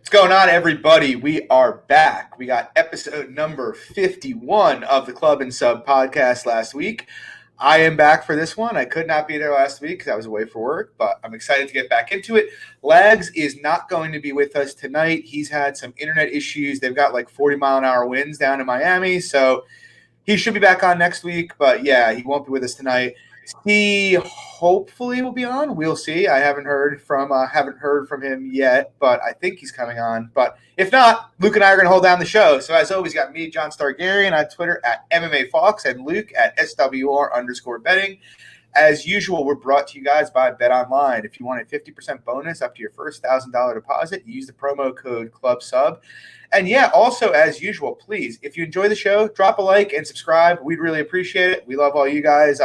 What's going on, everybody? We are back. We got episode number 51 of the Club and Sub podcast last week. I am back for this one. I could not be there last week because I was away for work, but I'm excited to get back into it. Lags is not going to be with us tonight. He's had some internet issues. They've got like 40-mile-an-hour winds down in Miami, so he should be back on next week, but yeah, he won't be with us tonight. He hopefully will be on. We'll see. I haven't heard from him yet, but I think he's coming on. But if not, Luke and I are going to hold down the show. So as always, got me, John Stargarian, on Twitter at MMA Fox, and Luke at SWR_betting. As usual, we're brought to you guys by Bet Online. If you want a 50% bonus up to your first $1,000 deposit, use the promo code CLUBSUB. And yeah, also as usual, please, if you enjoy the show, drop a like and subscribe. We'd really appreciate it. We love all you guys.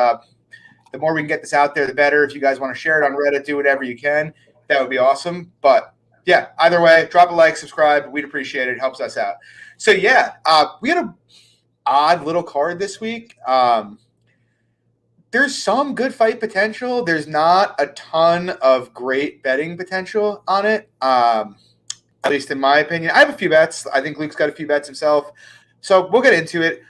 The more we can get this out there, the better. If you guys want to share it on Reddit, do whatever you can. That would be awesome. But yeah, either way, drop a like, subscribe. We'd appreciate it. It helps us out. So yeah, we had an odd little card this week. There's some good fight potential. There's not a ton of great betting potential on it, at least in my opinion. I have a few bets. I think Luke's got a few bets himself. So we'll get into it.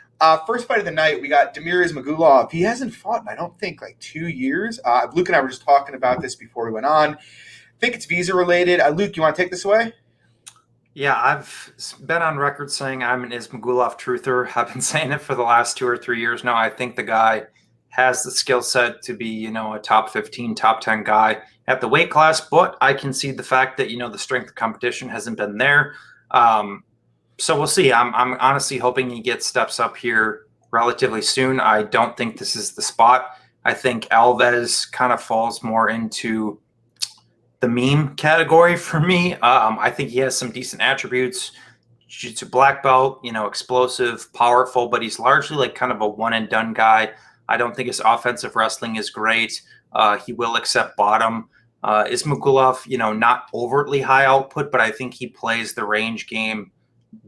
First fight of the night, we got Damiris Magulov. He hasn't fought in, I don't think, like 2 years. Luke and I were just talking about this before we went on. I think it's visa-related. Luke, you want to take this away? Yeah, I've been on record saying I'm an Ismagulov truther. I've been saying it for the last 2 or 3 years now. I think the guy has the skill set to be, a top 15, top 10 guy at the weight class, but I concede the fact that, the strength of competition hasn't been there. So we'll see. I'm honestly hoping he gets steps up here relatively soon. I don't think this is the spot. I think Alves kind of falls more into the meme category for me. I think he has some decent attributes. Jiu-jitsu black belt, explosive, powerful, but he's largely like kind of a one-and-done guy. I don't think his offensive wrestling is great. He will accept bottom. Ismagulov, not overtly high output, but I think he plays the range game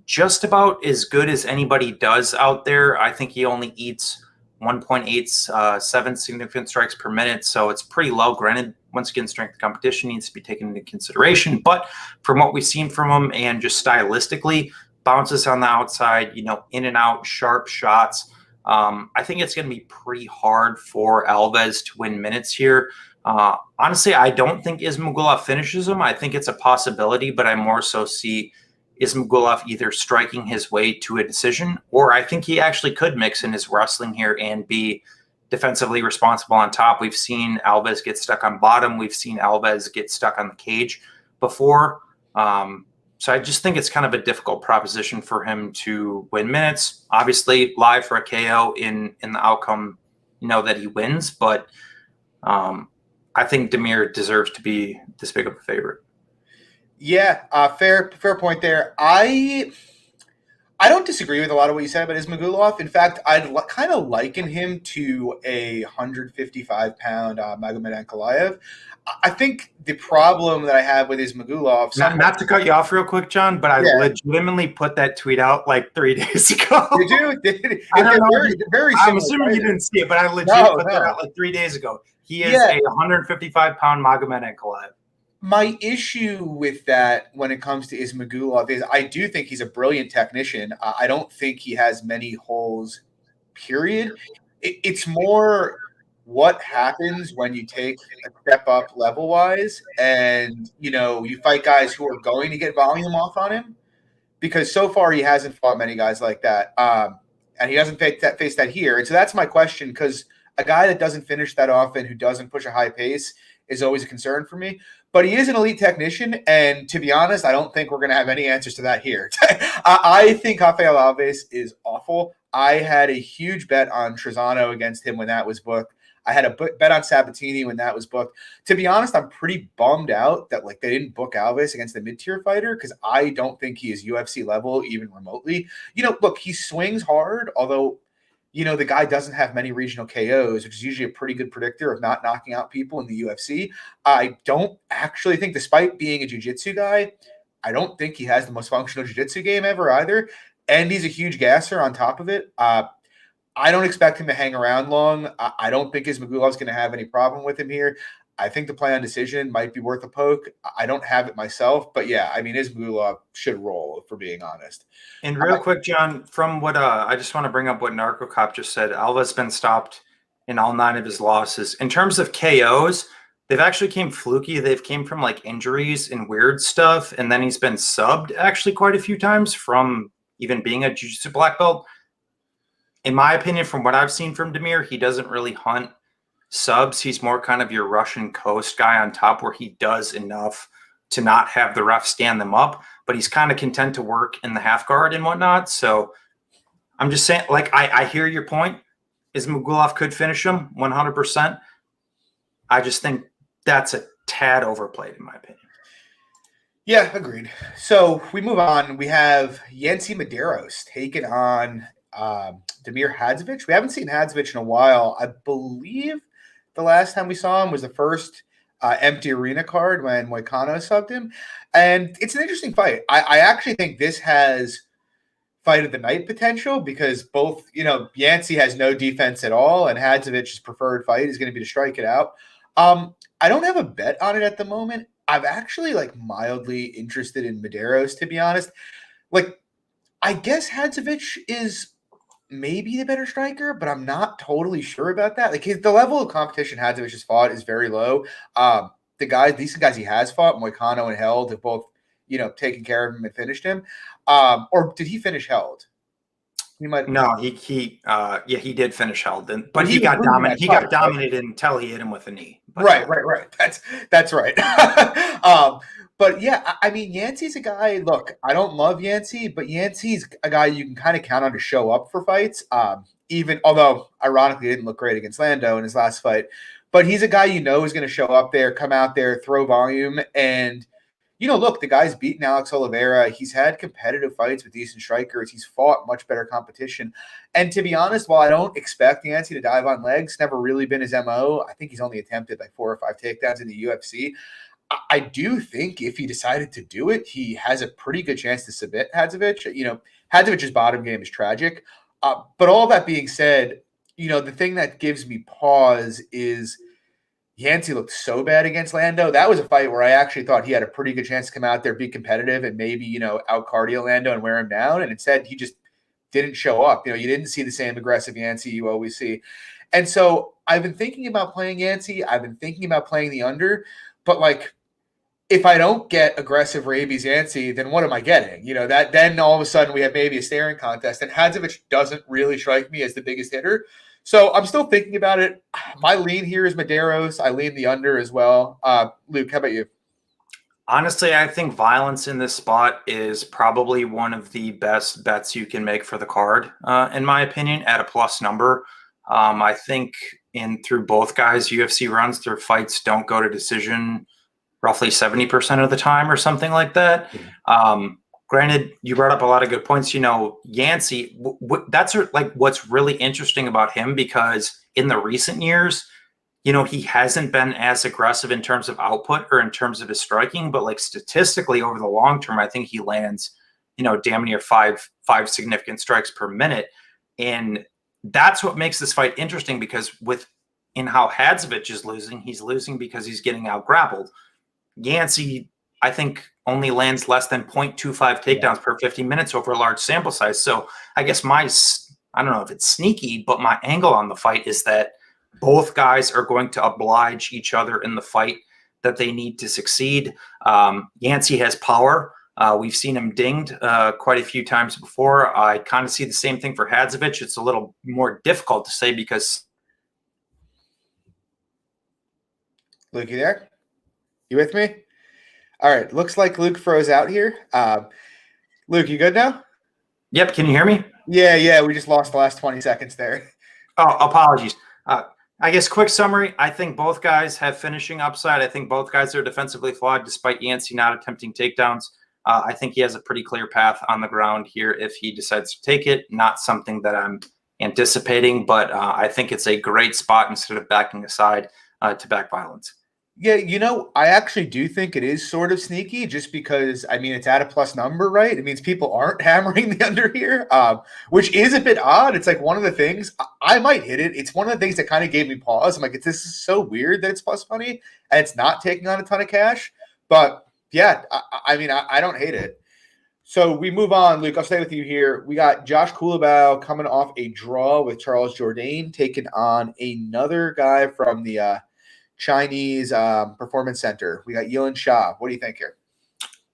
just about as good as anybody does out there. I think he only eats 1.87 significant strikes per minute, so it's pretty low. Granted, once again, strength of competition needs to be taken into consideration, but from what we've seen from him and just stylistically, bounces on the outside, in and out, sharp shots. I think it's going to be pretty hard for Alves to win minutes here. Honestly, I don't think Ismagulov finishes him. I think it's a possibility, but I more so see Ismagulov either striking his way to a decision, or I think he actually could mix in his wrestling here and be defensively responsible on top. We've seen Alves get stuck on bottom. We've seen Alves get stuck on the cage before. So I just think it's kind of a difficult proposition for him to win minutes. Obviously, live for a KO in the outcome, that he wins. But I think Damir deserves to be this big of a favorite. Yeah, fair point there. I don't disagree with a lot of what you said about Ismagulov. In fact, I'd kind of liken him to a 155-pound Magomed Ankalaev. I think the problem that I have with Ismagulov... Not to cut you off real quick, John, but I legitimately put that tweet out like 3 days ago. Did you? I don't know. Very I'm assuming you didn't see it, but I legit put that out like 3 days ago. He is a 155-pound Magomed Ankalaev. My issue with that when it comes to Ismagulov is I do think he's a brilliant technician. I don't think he has many holes, period. It's more what happens when you take a step up level-wise and, you fight guys who are going to get volume off on him, because so far he hasn't fought many guys like that. And he doesn't face that here. And so that's my question, because a guy that doesn't finish that often, who doesn't push a high pace, is always a concern for me. But he is an elite technician, and to be honest, I don't think we're going to have any answers to that here. I think Rafael Alves is awful. I had a huge bet on Trezano against him when that was booked. I had a bet on Sabatini when that was booked. To be honest, I'm pretty bummed out that they didn't book Alves against the mid-tier fighter, because I don't think he is UFC level even remotely. Look, he swings hard, although the guy doesn't have many regional KOs, which is usually a pretty good predictor of not knocking out people in the UFC. I don't actually think, despite being a jiu-jitsu guy, I don't think he has the most functional jiu-jitsu game ever either. And he's a huge gasser on top of it. I don't expect him to hang around long. I don't think Ismagulov's going to have any problem with him here. I think the play on decision might be worth a poke. I don't have it myself, but yeah, I mean, Magulov should roll, for being honest. And real quick, John, from what I just want to bring up what Narco Cop just said. Alva's been stopped in all 9 of his losses. In terms of KOs, they've actually came fluky. They've came from like injuries and weird stuff, and then he's been subbed actually quite a few times from even being a jiu-jitsu black belt. In my opinion, from what I've seen from Damir, he doesn't really hunt subs. He's more kind of your Russian coast guy on top, where he does enough to not have the ref stand them up, but he's kind of content to work in the half guard and whatnot. So I'm just saying, like, I hear your point. Magulov could finish him 100%. I just think that's a tad overplayed, in my opinion. Yeah, agreed. So we move on. We have Yancy Medeiros taking on Damir Hadsovich. We haven't seen Hadsovich in a while. I believe the last time we saw him was the first empty arena card when Moicano subbed him. And it's an interesting fight. I actually think this has fight of the night potential, because both, Yancy has no defense at all, and Hadzovich's preferred fight is going to be to strike it out. I don't have a bet on it at the moment. I'm actually mildly interested in Medeiros, to be honest. I guess Hadsovich is maybe the better striker, but I'm not totally sure about that. The level of competition Hadsovich has fought is very low. The decent guys he has fought, Moicano and Held, have both, taken care of him and finished him. Or did he finish Held? No, he did finish Held, but he got dominated. He got dominated until he hit him with a knee. But right. That's right. But yeah, I mean, Yancy's a guy. Look, I don't love Yancy, but Yancy's a guy you can kind of count on to show up for fights. Even although, ironically, he didn't look great against Lando in his last fight, but he's a guy is going to show up there, come out there, throw volume, and look, the guy's beaten Alex Oliveira. He's had competitive fights with decent strikers. He's fought much better competition. And to be honest, while I don't expect Yancy to dive on legs, never really been his MO. I think he's only attempted 4 or 5 takedowns in the UFC. I do think if he decided to do it, he has a pretty good chance to submit Hadsovich. Hadzovich's bottom game is tragic. But all that being said, the thing that gives me pause is Yancy looked so bad against Lando. That was a fight where I actually thought he had a pretty good chance to come out there, be competitive, and maybe, out cardio Lando and wear him down. And instead, he just didn't show up. You didn't see the same aggressive Yancy you always see. And so I've been thinking about playing Yancy. I've been thinking about playing the under. But, if I don't get aggressive rabies Yancy, then what am I getting? Then all of a sudden we have maybe a staring contest. And Hadsovich doesn't really strike me as the biggest hitter. So I'm still thinking about it. My lean here is Medeiros. I lean the under as well. Luke, how about you? Honestly, I think violence in this spot is probably one of the best bets you can make for the card, in my opinion, at a plus number. I think through both guys' UFC runs, their fights don't go to decision roughly 70% of the time or something like that. Granted, you brought up a lot of good points. Yancy, that's what's really interesting about him, because in the recent years, he hasn't been as aggressive in terms of output or in terms of his striking, but statistically over the long term, I think he lands, damn near five significant strikes per minute. And that's what makes this fight interesting, because in how Hadsovich is losing, he's losing because he's getting out grappled. Yancy, I think, only lands less than 0.25 takedowns per 50 minutes over a large sample size. So I guess I don't know if it's sneaky, but my angle on the fight is that both guys are going to oblige each other in the fight that they need to succeed. Yancy has power. We've seen him dinged quite a few times before. I kind of see the same thing for Hadsovich. It's a little more difficult to say because. Luke, you there? You with me? All right. Looks like Luke froze out here. Luke, you good now? Yep. Can you hear me? Yeah. We just lost the last 20 seconds there. Oh, apologies. I guess quick summary. I think both guys have finishing upside. I think both guys are defensively flawed, despite Yancy not attempting takedowns. I think he has a pretty clear path on the ground here if he decides to take it. Not something that I'm anticipating, but I think it's a great spot instead of backing aside to back violence. Yeah, I actually do think it is sort of sneaky just because, I mean, it's at a plus number, right? It means people aren't hammering the under here, which is a bit odd. It's like one of the things I might hit it. It's one of the things that kind of gave me pause. I'm like, this is so weird that it's plus money and it's not taking on a ton of cash. But yeah, I mean, I don't hate it. So we move on, Luke. I'll stay with you here. We got Josh Kulabau coming off a draw with Charles Jourdain, taking on another guy from the Chinese Performance Center. We got Yilin Shah. What do you think here?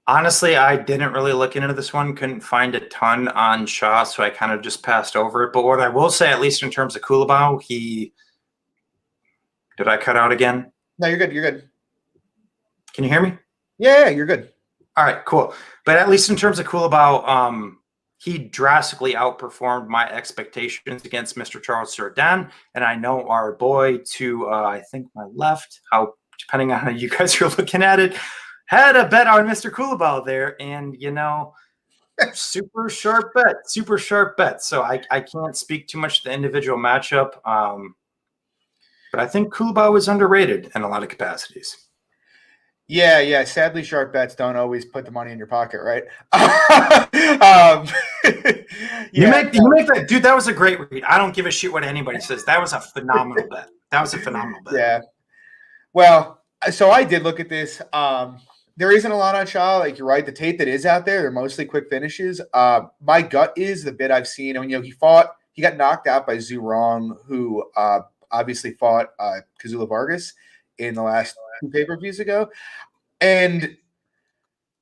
Honestly, I didn't really look into this one. Couldn't find a ton on Shah, so I kind of just passed over it. But what I will say, at least in terms of Kulabau, did I cut out again? No, you're good. You're good. Can you hear me? Yeah, you're good. All right, cool. But at least in terms of Kulabau, he drastically outperformed my expectations against Mr. Charles Jourdain. And I know our boy to, I think, my left, depending on how you guys are looking at it, had a bet on Mr. Kulabau there. And, super sharp bet. So I can't speak too much to the individual matchup. But I think Kulabau is underrated in a lot of capacities. Yeah. Sadly, sharp bets don't always put the money in your pocket, right? You make that, dude. That was a great read. I don't give a shit what anybody says. That was a phenomenal bet. Yeah. Well, so I did look at this. There isn't a lot on Shaw. Like you're right, the tape that is out there, they're mostly quick finishes. My gut is the bit I've seen. And he got knocked out by Zhu Rong, who obviously fought Kazula Vargas in the last 2 pay-per-views ago. And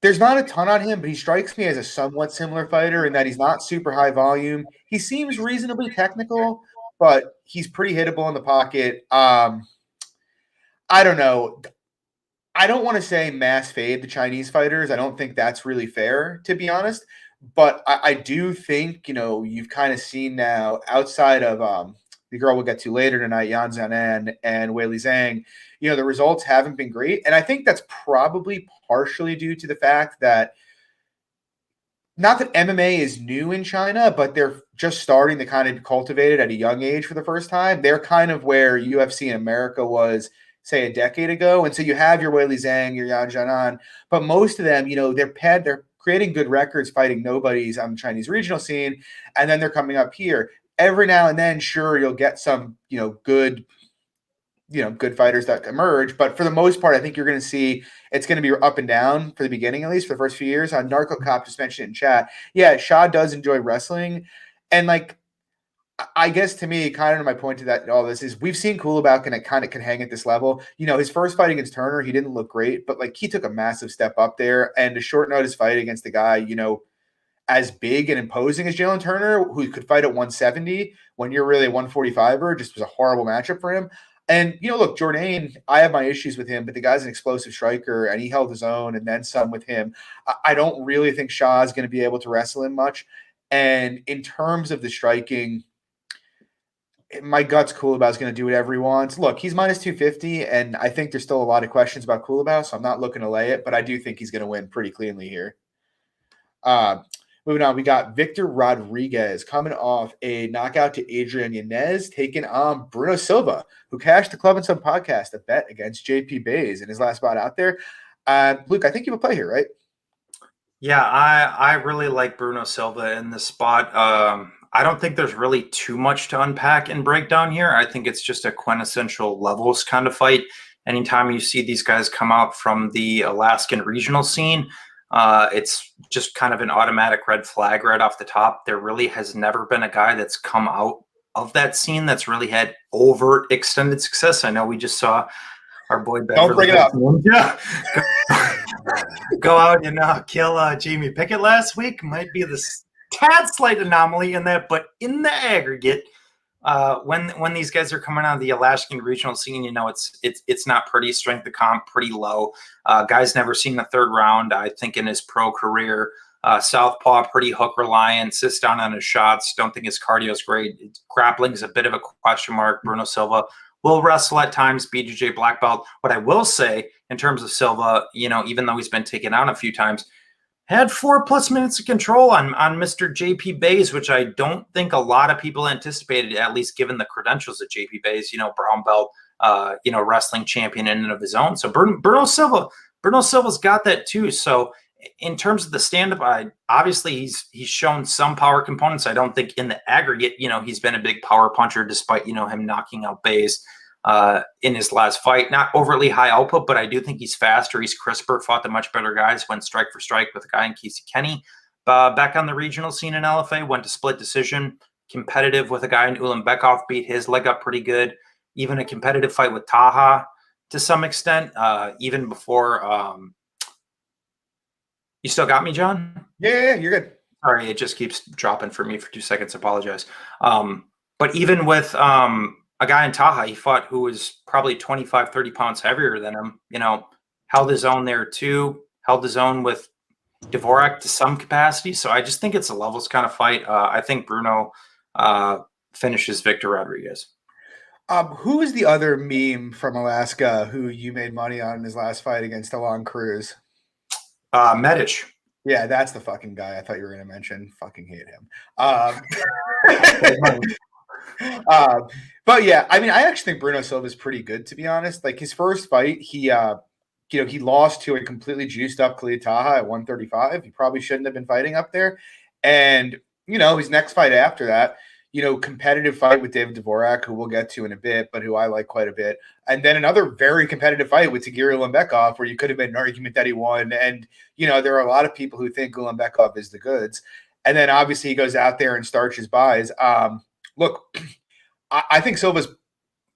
there's not a ton on him, but he strikes me as a somewhat similar fighter in that he's not super high volume. He seems reasonably technical, but he's pretty hittable in the pocket. I don't know. I don't want to say mass fade the Chinese fighters. I don't think that's really fair, to be honest. But I do think, you've kind of seen now outside of the girl we'll get to later tonight, Yan Xiaonan and Weili Zhang, the results haven't been great. And I think that's probably partially due to the fact that not that MMA is new in China, but they're just starting to kind of cultivate it at a young age for the first time. They're kind of where UFC in America was, say, a decade ago. And so you have your Weili Zhang, your Yan Xiaonan, but most of them, they're creating good records fighting nobodies on the Chinese regional scene. And then they're coming up here. Every now and then, sure, you'll get some, good fighters that emerge. But for the most part, I think you're going to see it's going to be up and down for the beginning, at least for the first few years. On Narco Cop just mentioned it in chat. Yeah, Shaw does enjoy wrestling. And I guess to me, kind of my point to that, all this is we've seen Kulabau can hang at this level. His first fight against Turner, he didn't look great, but he took a massive step up there. And a short notice fight against the guy, as big and imposing as Jalen Turner, who could fight at 170 when you're really a 145er, just was a horrible matchup for him. And, look, Jourdain, I have my issues with him, but the guy's an explosive striker, and he held his own and then some with him. I don't really think Shaw is going to be able to wrestle him much. And in terms of the striking, my gut's Kulabau is going to do whatever he wants. Look, he's minus 250, and I think there's still a lot of questions about Kulabau, so I'm not looking to lay it, but I do think he's going to win pretty cleanly here. Moving on, we got Victor Rodriguez coming off a knockout to Adrian Yanez, taking on Bruno Silva, who cashed the Club and Sub podcast a bet against JP Bays in his last spot out there. Luke, I think you have a play here, right? Yeah, I really like Bruno Silva in this spot. I don't think there's really too much to unpack and break down here. I think it's just a quintessential levels kind of fight. Anytime you see these guys come out from the Alaskan regional scene, it's just kind of an automatic red flag right off the top. There really has never been a guy that's come out of that scene that's really had overt extended success. I know we just saw our boy Beverly. Don't bring it up. Yeah. Go out and kill Jamie Pickett last week. Might be this tad slight anomaly in that, but in the aggregate, when these guys are coming out of the Alaskan regional scene, it's not pretty. Strength of comp pretty low. Guy's never seen the third round, I think, in his pro career. Southpaw pretty hook reliant, sits down on his shots. Don't think his cardio is great. Grappling is a bit of a question mark. Bruno Silva will wrestle at times, BJJ black belt. What I will say in terms of Silva, even though he's been taken out a few times, had 4+ minutes of control on Mr. JP Bays, which I don't think a lot of people anticipated, at least given the credentials of JP Bays, brown belt, wrestling champion in and of his own. So Bruno Silva's got that too. So in terms of the stand-up, obviously he's shown some power components. I don't think in the aggregate, he's been a big power puncher despite, him knocking out Bays in his last fight. Not overly high output, but I do think he's faster. He's crisper, fought the much better guys, went strike for strike with a guy in Casey Kenny. Back on the regional scene in LFA, went to split decision, competitive with a guy in Ulanbekov, beat his leg up pretty good. Even a competitive fight with Taha to some extent, even before you still got me, John? Yeah, you're good. Sorry, it just keeps dropping for me for 2 seconds. Apologize. But even with a guy in Taha, he fought who was probably 25, 30 pounds heavier than him, held his own there too, held his own with Dvorak to some capacity. So I just think it's a levels kind of fight. I think Bruno finishes Victor Rodriguez. Who is the other meme from Alaska who you made money on in his last fight against Alon Cruz? Medeiros. Yeah, that's the fucking guy I thought you were going to mention. Fucking hate him. But yeah, I mean, I actually think Bruno Silva is pretty good, to be honest. Like his first fight, he lost to a completely juiced up Khalid Taha at 135. He probably shouldn't have been fighting up there. And, his next fight after that, competitive fight with David Dvorak, who we'll get to in a bit, but who I like quite a bit. And then another very competitive fight with Tagir Ulanbekov, where you could have made an argument that he won. And, there are a lot of people who think Ulanbekov is the goods. And then obviously he goes out there and starches buys. Look, I think Silva's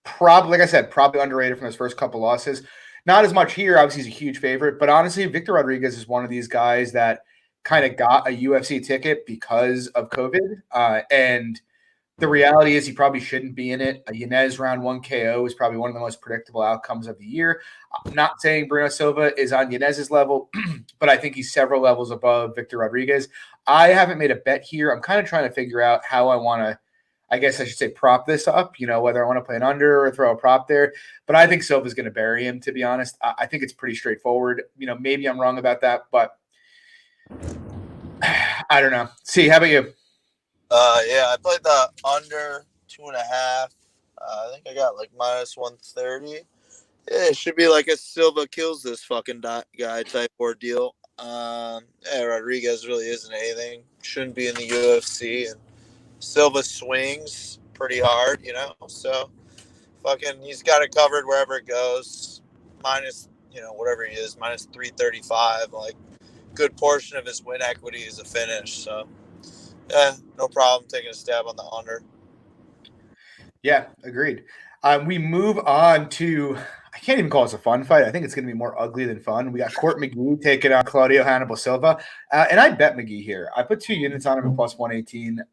probably, like I said, probably underrated from his first couple losses. Not as much here. Obviously, he's a huge favorite. But honestly, Victor Rodriguez is one of these guys that kind of got a UFC ticket because of COVID. And the reality is he probably shouldn't be in it. A Yanez round 1 KO is probably one of the most predictable outcomes of the year. I'm not saying Bruno Silva is on Yanez's level, but I think he's several levels above Victor Rodriguez. I haven't made a bet here. I'm kind of trying to figure out how I want to, I guess I should say, prop this up, whether I want to play an under or throw a prop there. But I think Silva's going to bury him, to be honest. I think it's pretty straightforward. Maybe I'm wrong about that, but I don't know. See, how about you? Yeah, I played the under 2.5. I think I got like minus 130. Yeah, it should be like a Silva kills this fucking guy type ordeal. Rodriguez really isn't anything. Shouldn't be in the UFC, and Silva swings pretty hard, So fucking, he's got it covered wherever it goes. Minus, whatever he is, minus 335. Like, good portion of his win equity is a finish. So. Yeah, no problem taking a stab on the under. Yeah, agreed. We move on to, I can't even call this a fun fight. I think it's going to be more ugly than fun. We got Court McGee taking on Claudio Hannibal Silva. And I bet McGee here. I put 2 units on him at plus 118.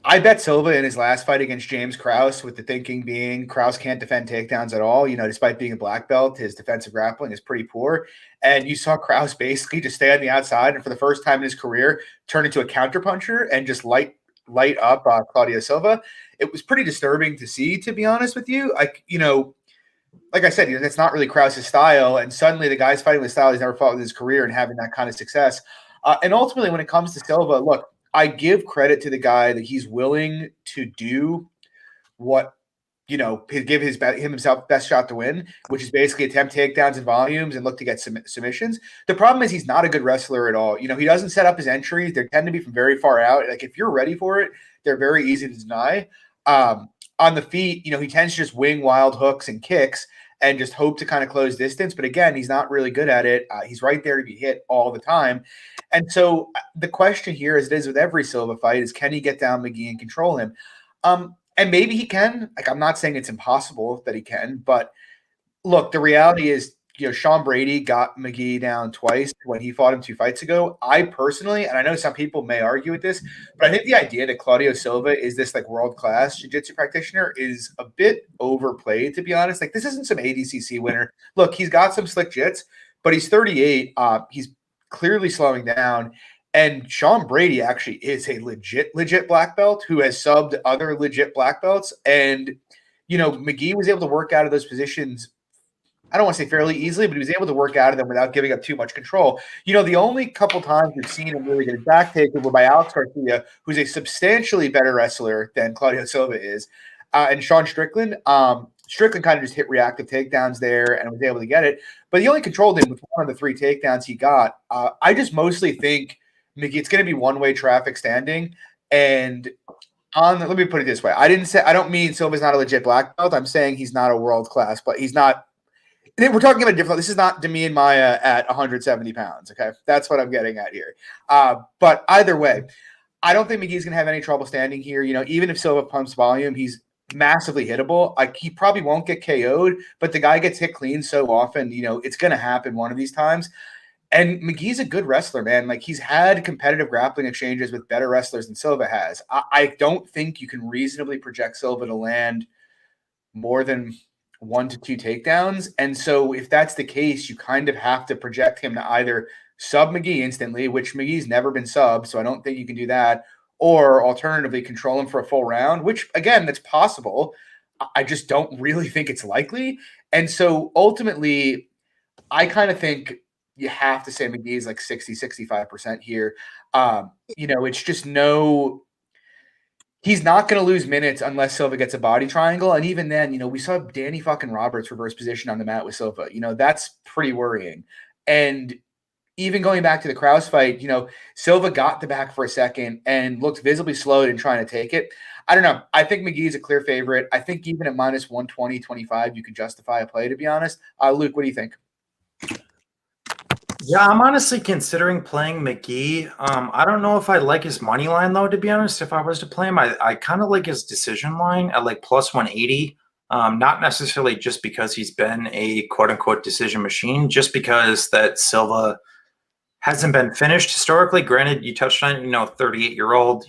I bet Silva in his last fight against James Krause, with the thinking being Krause can't defend takedowns at all. Despite being a black belt, his defensive grappling is pretty poor. And you saw Krause basically just stay on the outside and for the first time in his career turn into a counterpuncher and just light up Claudio Silva. It was pretty disturbing to see, to be honest with you. Like I said, that's not really Krause's style. And suddenly the guy's fighting the style he's never fought in his career and having that kind of success. And ultimately, when it comes to Silva, look, I give credit to the guy that he's willing to do what, give himself best shot to win, which is basically attempt takedowns and volumes and look to get submissions. The problem is he's not a good wrestler at all. He doesn't set up his entries. They tend to be from very far out. Like if you're ready for it, they're very easy to deny. On the feet, he tends to just wing wild hooks and kicks and just hope to kind of close distance. But again, he's not really good at it. He's right there to be hit all the time. And so the question here, as it is with every Silva fight, is can he get down McGee and control him? And maybe he can. Like, I'm not saying it's impossible that he can, but look, the reality is, Sean Brady got McGee down twice when he fought him 2 fights ago. I personally, and I know some people may argue with this, but I think the idea that Claudio Silva is this like world-class jiu-jitsu practitioner is a bit overplayed, to be honest. Like, this isn't some ADCC winner. Look, he's got some slick jits, but he's 38. He's clearly slowing down. And Sean Brady actually is a legit black belt who has subbed other legit black belts. And, McGee was able to work out of those positions, I don't want to say fairly easily, but he was able to work out of them without giving up too much control. The only couple times we've seen him really get his back taken were by Alex Garcia, who's a substantially better wrestler than Claudio Silva is. and Sean Strickland. Strickland kind of just hit reactive takedowns there and was able to get it, but he only controlled him with one of the 3 takedowns he got. I just mostly think it's going to be one-way traffic standing. And let me put it this way. I don't mean Silva's not a legit black belt. I'm saying he's not a world class, but he's not. We're talking about different. This is not Damir Maya at 170 pounds. Okay, that's what I'm getting at here. But either way, I don't think McGee's gonna have any trouble standing here. Even if Silva pumps volume, he's massively hittable. Like, he probably won't get KO'd, but the guy gets hit clean so often. It's gonna happen one of these times. And McGee's a good wrestler, man. Like, he's had competitive grappling exchanges with better wrestlers than Silva has. I don't think you can reasonably project Silva to land more than 1 to 2 takedowns. And so if that's the case, you kind of have to project him to either sub McGee instantly, which McGee's never been subbed, so I don't think you can do that, or alternatively control him for a full round, which, again, that's possible. I just don't really think it's likely. And so ultimately, I kind of think you have to say McGee's like 60, 65% here. It's just he's not going to lose minutes unless Silva gets a body triangle. And even then, we saw Danny fucking Roberts reverse position on the mat with Silva. That's pretty worrying. And even going back to the Krause fight, Silva got the back for a second and looked visibly slowed in trying to take it. I don't know. I think McGee's a clear favorite. I think even at minus 120-25, you could justify a play, to be honest. Luke, what do you think? Yeah, I'm honestly considering playing McGee. I don't know if I like his money line, though, to be honest. If I was to play him, I kind of like his decision line at like plus 180. Not necessarily just because he's been a quote-unquote decision machine, just because that Silva hasn't been finished historically. Granted, you touched on, 38-year-old,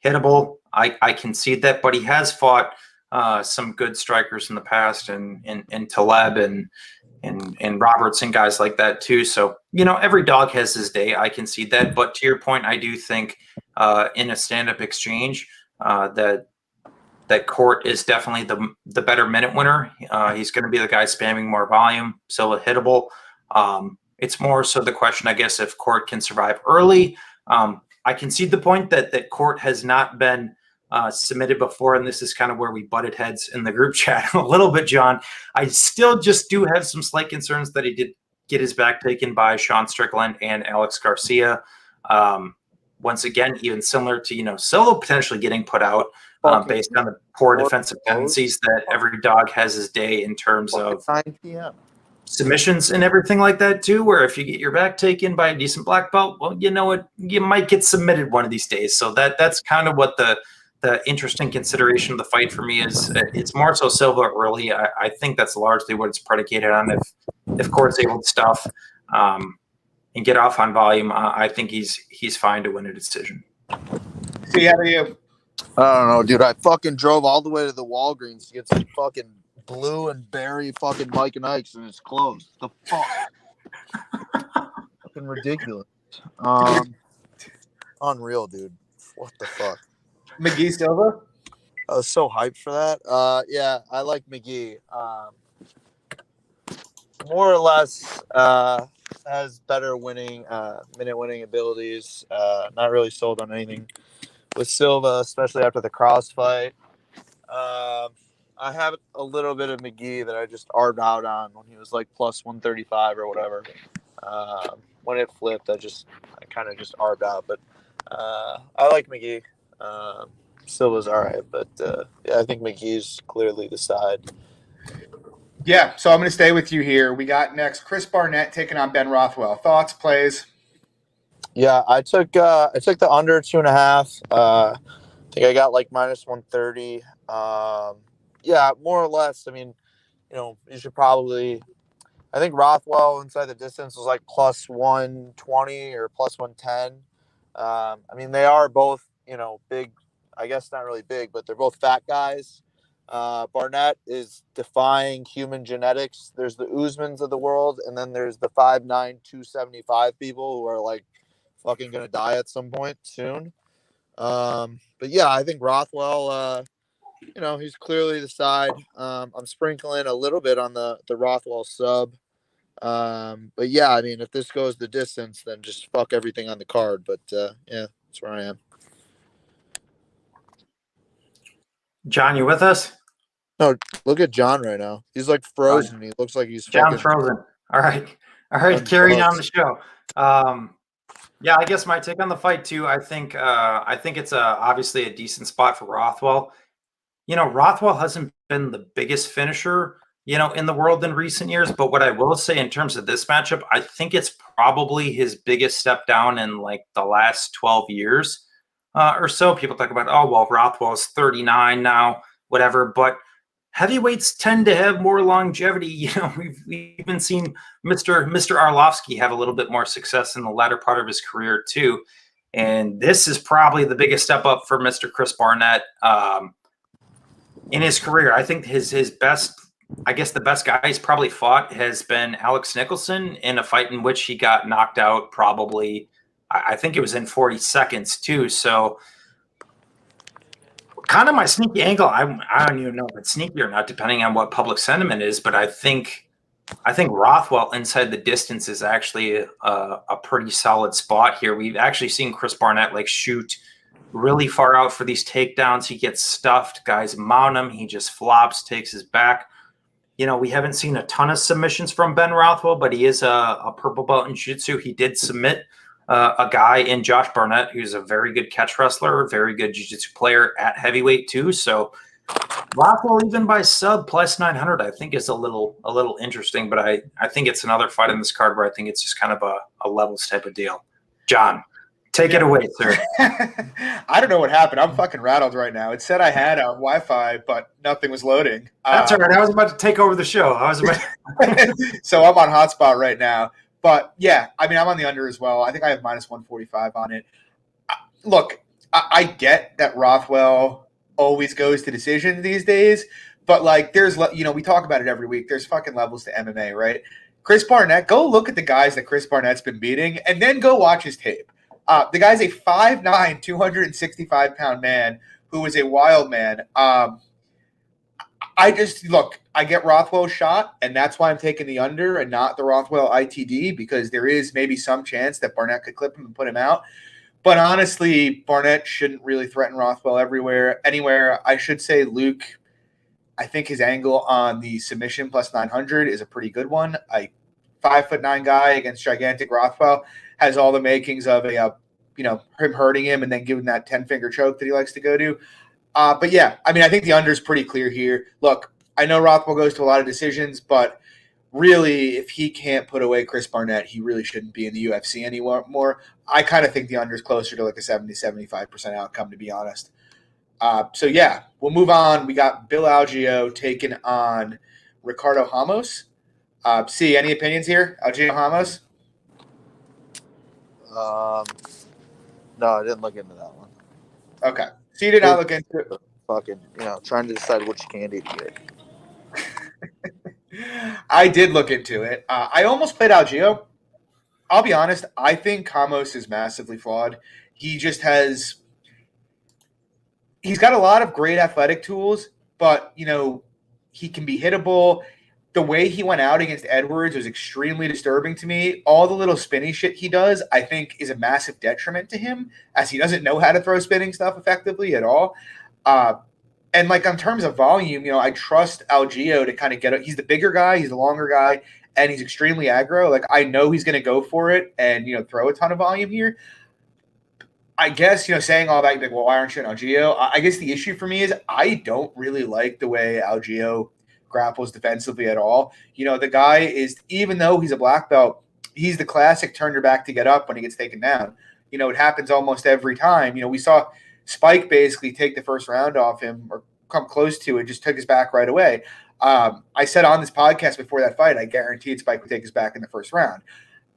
hittable. I concede that, but he has fought some good strikers in the past, and Taleb and Roberts and guys like that too. So, every dog has his day. I concede that. But to your point, I do think in a stand-up exchange that Court is definitely the better minute winner. He's going to be the guy spamming more volume, Silva hittable. It's more so the question, I guess, if Court can survive early. I concede the point that Court has not been submitted before, and this is kind of where we butted heads in the group chat a little bit, John. I still just do have some slight concerns that he did get his back taken by Sean Strickland and Alex Garcia. Once again, even similar to, Silva potentially getting put out based on the poor defensive tendencies that every dog has his day in terms of 9 p.m. submissions and everything like that too, where if you get your back taken by a decent black belt, well, you know what, you might get submitted one of these days. So that's kind of what the interesting consideration of the fight for me is. It's more so Silva early. I think that's largely what it's predicated on. If Court's able to stuff and get off on volume, I think he's fine to win a decision. See, how are you? I don't know, dude. I fucking drove all the way to the Walgreens to get some fucking blue and berry fucking Mike and Ike's, and it's closed. The fuck? Fucking ridiculous. Unreal, dude. What the fuck? McGee Silva? I was so hyped for that. Yeah, I like McGee. More or less has better minute winning abilities. Not really sold on anything with Silva, especially after the Cross fight. I have a little bit of McGee that I just arbed out on when he was like plus 135 or whatever. When it flipped, I kind of just arbed out. But I like McGee. Silva's all right, but yeah, I think McGee's clearly the side. Yeah, so I'm going to stay with you here. We got next Chris Barnett taking on Ben Rothwell. Thoughts, plays? Yeah, I took the under 2.5. I think I got like minus 130. Yeah, more or less. I mean, you should probably. I think Rothwell inside the distance was like plus 120 or plus 110. I mean, they are both, big. I guess not really big, but they're both fat guys. Barnett is defying human genetics. There's the Usmans of the world, and then there's the 5'9", 275 people who are like fucking gonna die at some point soon. But yeah, I think Rothwell, he's clearly the side. I'm sprinkling a little bit on the Rothwell sub. But yeah, I mean, if this goes the distance, then just fuck everything on the card. But yeah, that's where I am. John, you with us? No, look at John right now. He's like frozen. He looks like he's John fucking frozen. All right. Carrying on the show. Yeah, I guess my take on the fight too. I think it's obviously a decent spot for Rothwell. Rothwell hasn't been the biggest finisher, in the world in recent years. But what I will say in terms of this matchup, I think it's probably his biggest step down in like the last 12 years or so. People talk about, oh, well, Rothwell's 39 now, whatever. But heavyweights tend to have more longevity. We've even seen Mr. Arlovsky have a little bit more success in the latter part of his career too. And this is probably the biggest step up for Mr. Chris Barnett in his career. I think his best, I guess the best guy he's probably fought has been Alex Nicholson in a fight in which he got knocked out probably, I think it was in 40 seconds too. So kind of my sneaky angle. I don't even know if it's sneaky or not, depending on what public sentiment is. But I think Rothwell inside the distance is actually a pretty solid spot here. We've actually seen Chris Barnett like shoot really far out for these takedowns. He gets stuffed. Guys mount him. He just flops, takes his back. We haven't seen a ton of submissions from Ben Rothwell, but he is a purple belt in jiu-jitsu. He did submit a guy in Josh Barnett, who's a very good catch wrestler, very good jiu-jitsu player at heavyweight too. So Rothwell, even by sub plus 900, I think is a little interesting, but I think it's another fight in this card where I think it's just kind of a levels type of deal. John, take it away, sir. I don't know what happened. I'm fucking rattled right now. It said I had Wi-Fi, but nothing was loading. That's all right. I was about to take over the show. So I'm on hotspot right now. But yeah, I mean, I'm on the under as well. I think I have minus 145 on it. Look, I get that Rothwell always goes to decision these days, but like there's, we talk about it every week. There's fucking levels to MMA, right? Chris Barnett, go look at the guys that Chris Barnett's been beating and then go watch his tape. The guy's a 5'9", 265-pound man who is a wild man. I get Rothwell shot, and that's why I'm taking the under and not the Rothwell ITD, because there is maybe some chance that Barnett could clip him and put him out. But honestly, Barnett shouldn't really threaten Rothwell anywhere. I should say, Luke, I think his angle on the submission plus 900 is a pretty good one. A 5'9" guy against gigantic Rothwell has all the makings of him hurting him and then giving that 10-finger choke that he likes to go to. But yeah, I mean, I think the under is pretty clear here. Look, I know Rothwell goes to a lot of decisions, but really, if he can't put away Chris Barnett, he really shouldn't be in the UFC anymore. I kind of think the under is closer to like a 70-75% outcome, to be honest. So yeah, we'll move on. We got Bill Algio taking on Ricardo Hamos. C, any opinions here? Algio Hamos? No, I didn't look into that one. Okay. So you did not look into it. Fucking, trying to decide which candy to get. I did look into it. I almost played Algio. I'll be honest. I think Hamos is massively flawed. He's got a lot of great athletic tools, but, he can be hittable. The way he went out against Edwards was extremely disturbing to me. All the little spinny shit he does, I think, is a massive detriment to him, as he doesn't know how to throw spinning stuff effectively at all. And like in terms of volume, I trust Algio to kind of get it. He's the bigger guy, he's the longer guy, and he's extremely aggro. Like I know he's going to go for it and throw a ton of volume here. I guess saying all that, you're like, well, why aren't you an Algio? I guess the issue for me is I don't really like the way Algio grapples defensively at all. The guy is, even though he's a black belt, he's the classic turn your back to get up when he gets taken down. It happens almost every time. We saw Spike basically take the first round off him or come close to it, just took his back right away. I said on this podcast before that fight, I guaranteed Spike would take his back in the first round.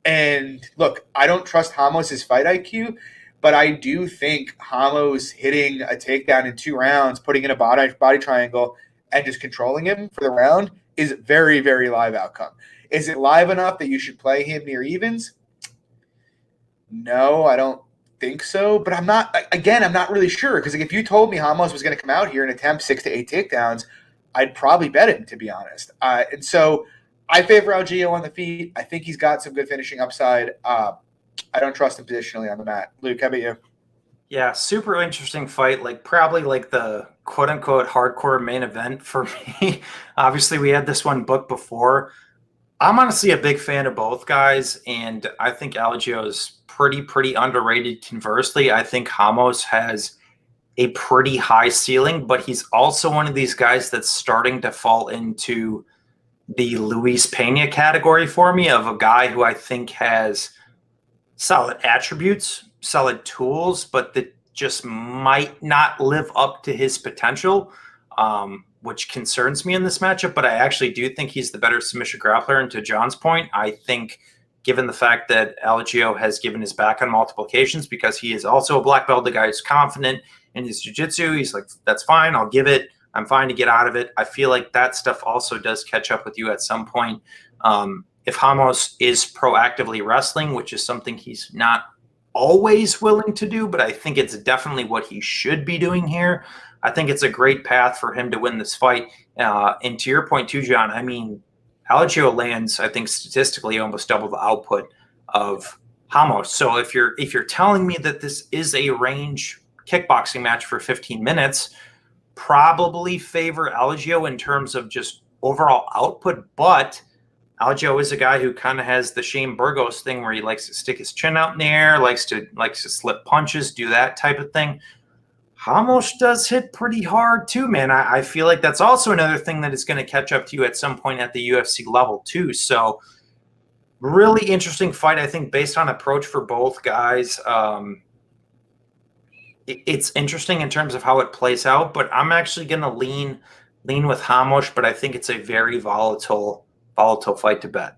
And look, I don't trust Hamos' fight IQ, but I do think Hamos hitting a takedown in 2 rounds, putting in a body triangle, and just controlling him for the round is very, very live outcome. Is it live enough that you should play him near evens? No, I don't think so. But I'm not really sure. Because if you told me Hamos was going to come out here and attempt 6 to 8 takedowns, I'd probably bet him, to be honest. And so I favor Algio on the feet. I think he's got some good finishing upside. I don't trust him positionally on the mat. Luke, how about you? Yeah, super interesting fight. Like probably like the quote unquote hardcore main event for me. Obviously, we had this one booked before. I'm honestly a big fan of both guys, and I think Algio is pretty underrated. Conversely, I think Hamos has a pretty high ceiling, but he's also one of these guys that's starting to fall into the Luis Pena category for me, of a guy who I think has solid attributes, solid tools, but that just might not live up to his potential, which concerns me in this matchup. But I actually do think he's the better submission grappler. And to John's point, I think given the fact that Algio has given his back on multiple occasions because he is also a black belt, the guy who's confident in his jiu-jitsu, he's like, that's fine, I'll give it. I'm fine to get out of it. I feel like that stuff also does catch up with you at some point. If Hamos is proactively wrestling, which is something he's not always willing to do, but I think it's definitely what he should be doing here, I think it's a great path for him to win this fight. And to your point too, John, I mean, Algio lands, I think, statistically almost double the output of Hamos. So if you're telling me that this is a range kickboxing match for 15 minutes, probably favor Algio in terms of just overall output, but Algio is a guy who kind of has the Shane Burgos thing where he likes to stick his chin out in the air, likes to slip punches, do that type of thing. Hamos does hit pretty hard too, man. I feel like that's also another thing that is going to catch up to you at some point at the UFC level too. So really interesting fight, I think, based on approach for both guys. It's interesting in terms of how it plays out, but I'm actually going to lean with Hamos, but I think it's a very volatile fight to bet.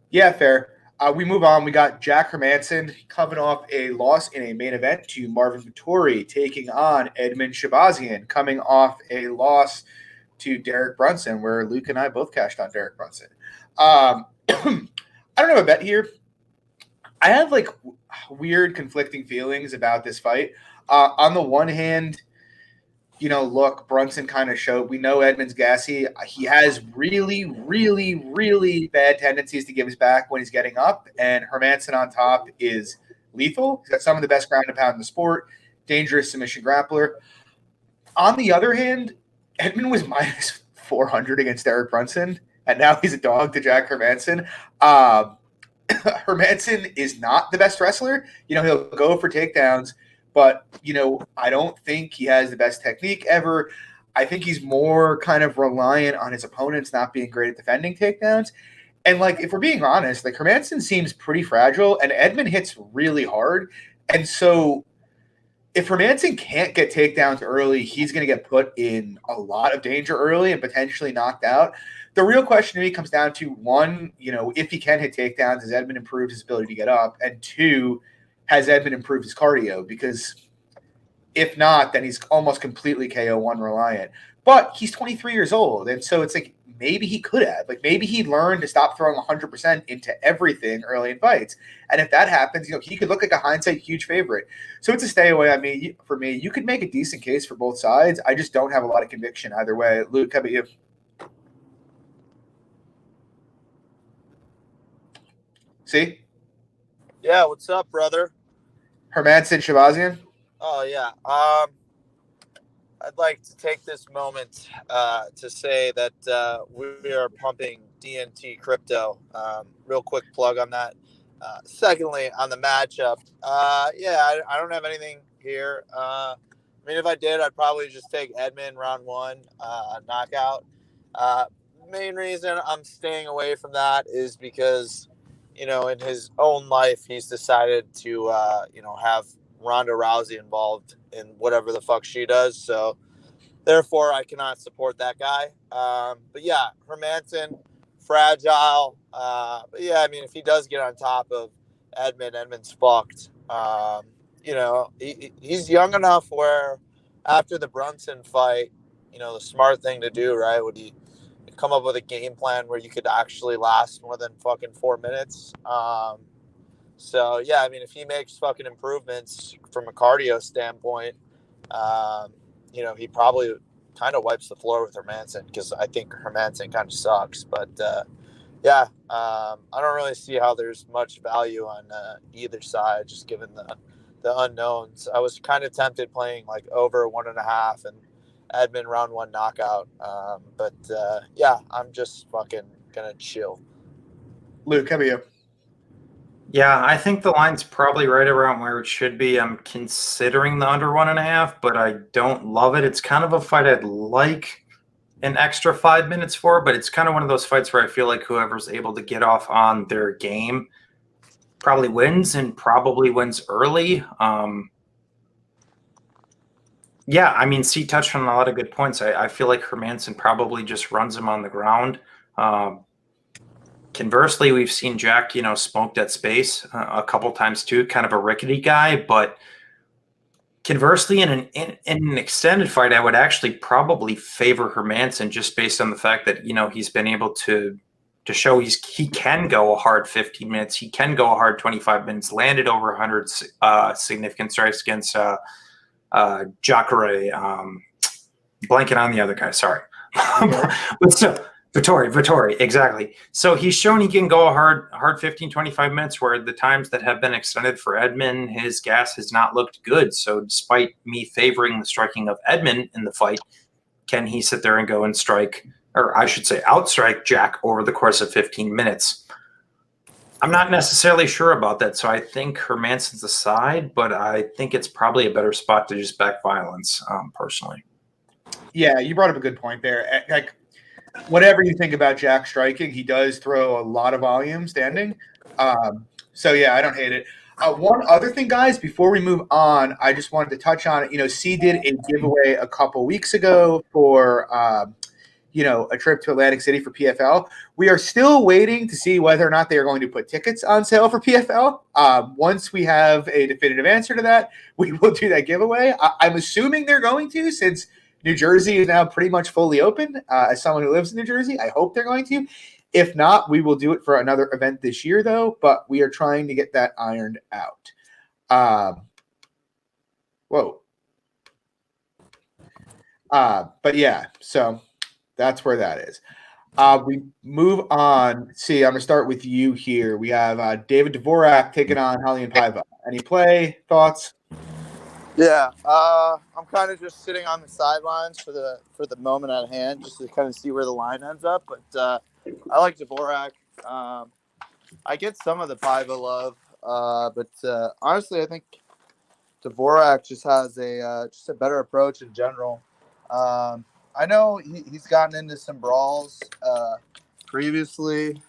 Yeah, fair. We move on. We got Jack Hermansson coming off a loss in a main event to Marvin Vettori, taking on Edmen Shahbazyan, coming off a loss to Derek Brunson, where Luke and I both cashed on Derek Brunson. I don't have a bet here. I have like weird conflicting feelings about this fight. On the one hand, you know, look, Brunson kind of showed, we know Edmund's gassy. He has really, really, really bad tendencies to give his back when he's getting up. And Hermansson on top is lethal. He's got some of the best ground and pound in the sport, dangerous submission grappler. On the other hand, Edmund was minus 400 against Derek Brunson, and now he's a dog to Jack Hermansson. Hermansson is not the best wrestler. You know, he'll go for takedowns, but, you know, I don't think he has the best technique ever. I think he's more kind of reliant on his opponents not being great at defending takedowns. And, like, if we're being honest, like, Hermansson seems pretty fragile, and Edmund hits really hard. And so if Hermansson can't get takedowns early, he's going to get put in a lot of danger early and potentially knocked out. The real question to me comes down to, one, you know, if he can hit takedowns, has Edmund improved his ability to get up? And two, has Edmund improved his cardio? Because if not, then he's almost completely KO1 reliant. But he's 23 years old, and so it's like maybe he could have. Like maybe he learned to stop throwing 100% into everything early in fights. And if that happens, you know, he could look like a hindsight huge favorite. So it's a stay away. I mean, for me, you could make a decent case for both sides. I just don't have a lot of conviction either way. Luke, how about you? See? Yeah, what's up, brother? Hermansson Shahbazyan? Oh, yeah. I'd like to take this moment to say that we are pumping DNT crypto. Real quick plug on that. Secondly, on the matchup, I don't have anything here. I mean, if I did, I'd probably just take Edmund round one, knockout. Main reason I'm staying away from that is because, you know, in his own life, he's decided to, have Ronda Rousey involved in whatever the fuck she does. So therefore I cannot support that guy. But yeah, Hermansson, fragile. But yeah, I mean, if he does get on top of Edmund's fucked. He's young enough where after the Brunson fight, you know, the smart thing to do, right, would he come up with a game plan where you could actually last more than fucking 4 minutes. So yeah, I mean, if he makes fucking improvements from a cardio standpoint, he probably kind of wipes the floor with Hermansson, because I think Hermansson kind of sucks. But I don't really see how there's much value on either side, just given the unknowns. I was kind of tempted playing like over 1.5, and Edmund round 1 knockout. But yeah, I'm just fucking gonna chill. Luke, how about you? Yeah, I think the line's probably right around where it should be. I'm considering the under 1.5, but I don't love it. It's kind of a fight I'd like an extra 5 minutes for, but it's kind of one of those fights where I feel like whoever's able to get off on their game probably wins, and probably wins early. Yeah, I mean, C touched on a lot of good points. I feel like Hermansson probably just runs him on the ground. Conversely, we've seen Jack, smoke that space a couple times too, kind of a rickety guy. But conversely, in an extended fight, I would actually probably favor Hermansson just based on the fact that, he's been able to show he can go a hard 15 minutes. He can go a hard 25 minutes, landed over 100 significant strikes against Jacare, blanking on the other guy, sorry. But still, Vittori, exactly. So he's shown he can go a hard 15, 25 minutes, where the times that have been extended for Edmund, his gas has not looked good. So despite me favoring the striking of Edmund in the fight, can he sit there and go and strike, or I should say outstrike Jack over the course of 15 minutes? I'm not necessarily sure about that. So I think Hermansson's the side, but I think it's probably a better spot to just back violence, personally. Yeah, you brought up a good point there. Like, whatever you think about Jack striking, he does throw a lot of volume standing. So yeah, I don't hate it. One other thing, guys, before we move on, I just wanted to touch on it. C did a giveaway a couple weeks ago for a trip to Atlantic City for PFL. We are still waiting to see whether or not they are going to put tickets on sale for PFL. Once we have a definitive answer to that, we will do that giveaway. I'm assuming they're going to, since New Jersey is now pretty much fully open. As someone who lives in New Jersey, I hope they're going to. If not, we will do it for another event this year, though. But we are trying to get that ironed out. But yeah, so that's where that is. We move on. See, I'm going to start with you here. We have David Dvorak taking on Raulian Paiva. Any play, thoughts? Yeah, I'm kind of just sitting on the sidelines for the moment at hand, just to kind of see where the line ends up. But I like Dvorak. I get some of the Paiva love, but honestly, I think Dvorak just has a better approach in general. I know he's gotten into some brawls previously.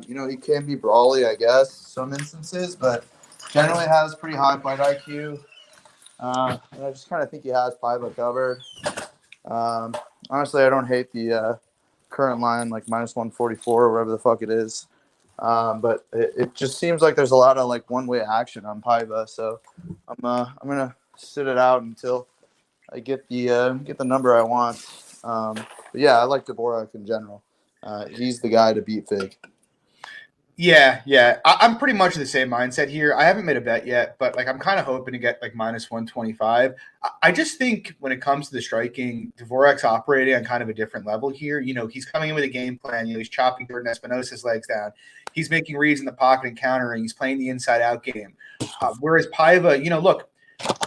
He can be brawly, I guess, some instances, but generally has pretty high fight IQ. And I just kind of think he has Paiva covered. Honestly, I don't hate the current line, like minus 144 or whatever the fuck it is. But it just seems like there's a lot of like one-way action on Paiva. So I'm gonna sit it out until I get the number I want. But yeah, I like Dvorak in general. He's the guy to beat Fig. Yeah. I'm pretty much the same mindset here. I haven't made a bet yet, but like I'm kind of hoping to get like minus 125. I just think when it comes to the striking, Dvorak's operating on kind of a different level here. He's coming in with a game plan. He's chopping Jordan Espinosa's legs down. He's making reads in the pocket and countering. He's playing the inside-out game. Whereas Paiva, look,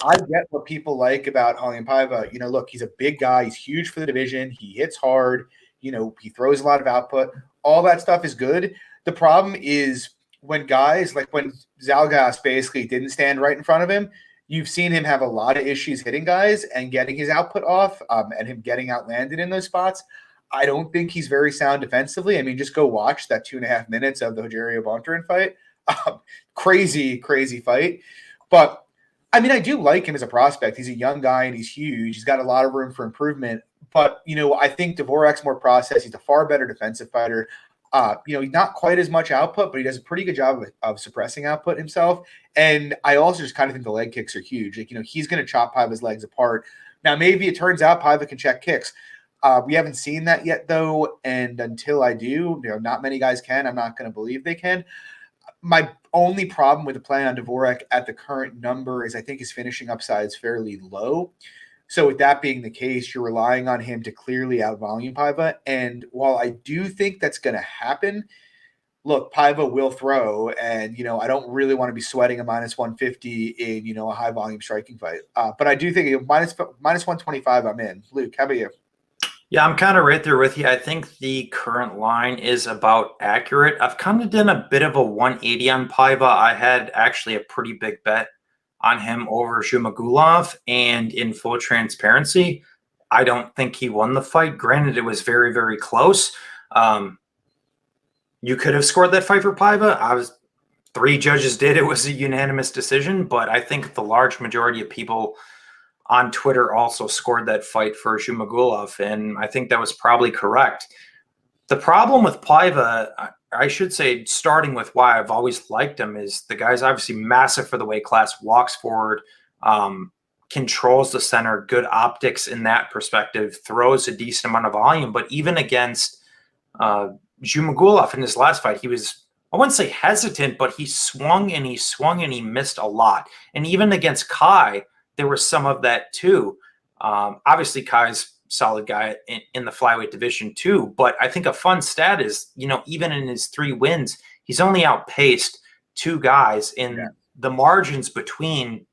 I get what people like about Raulian Paiva. Look, he's a big guy. He's huge for the division. He hits hard. He throws a lot of output. All that stuff is good. The problem is when guys, like when Zalgas basically didn't stand right in front of him, you've seen him have a lot of issues hitting guys and getting his output off, and him getting outlanded in those spots. I don't think he's very sound defensively. I mean, just go watch that 2.5 minutes of the Rogerio Bontorin fight. Crazy fight. But, I mean, I do like him as a prospect. He's a young guy and he's huge. He's got a lot of room for improvement. But, I think Dvorak's more processed. He's a far better defensive fighter. He's not quite as much output, but he does a pretty good job of suppressing output himself. And I also just kind of think the leg kicks are huge. Like, he's going to chop Paiva's legs apart. Now, maybe it turns out Paiva can check kicks. We haven't seen that yet, though. And until I do, not many guys can. I'm not going to believe they can. My only problem with the play on Dvorak at the current number is I think his finishing upside is fairly low. So with that being the case, you're relying on him to clearly out-volume Paiva. And while I do think that's going to happen, look, Paiva will throw, and I don't really want to be sweating a minus 150 in a high volume striking fight. But I do think minus 125, I'm in. Luke, how about you? Yeah, I'm kind of right there with you. I think the current line is about accurate. I've kind of done a bit of a 180 on Paiva. I had actually a pretty big bet on him over Magulov, and in full transparency, I don't think he won the fight. Granted, it was very, very close. You could have scored that fight for Paiva. 3 judges did. It was a unanimous decision, but I think the large majority of people on Twitter also scored that fight for Magulov, and I think that was probably correct. The problem with Paiva, I should say, starting with why I've always liked him, is the guy's obviously massive for the weight class, walks forward, controls the center, good optics in that perspective, throws a decent amount of volume. But even against Magulov in his last fight, he was, I wouldn't say hesitant, but he swung and he missed a lot. And even against Kai, there was some of that too. Obviously, Kai's a solid guy in the flyweight division too. But I think a fun stat is, even in his 3 wins, he's only outpaced 2 guys in the margins between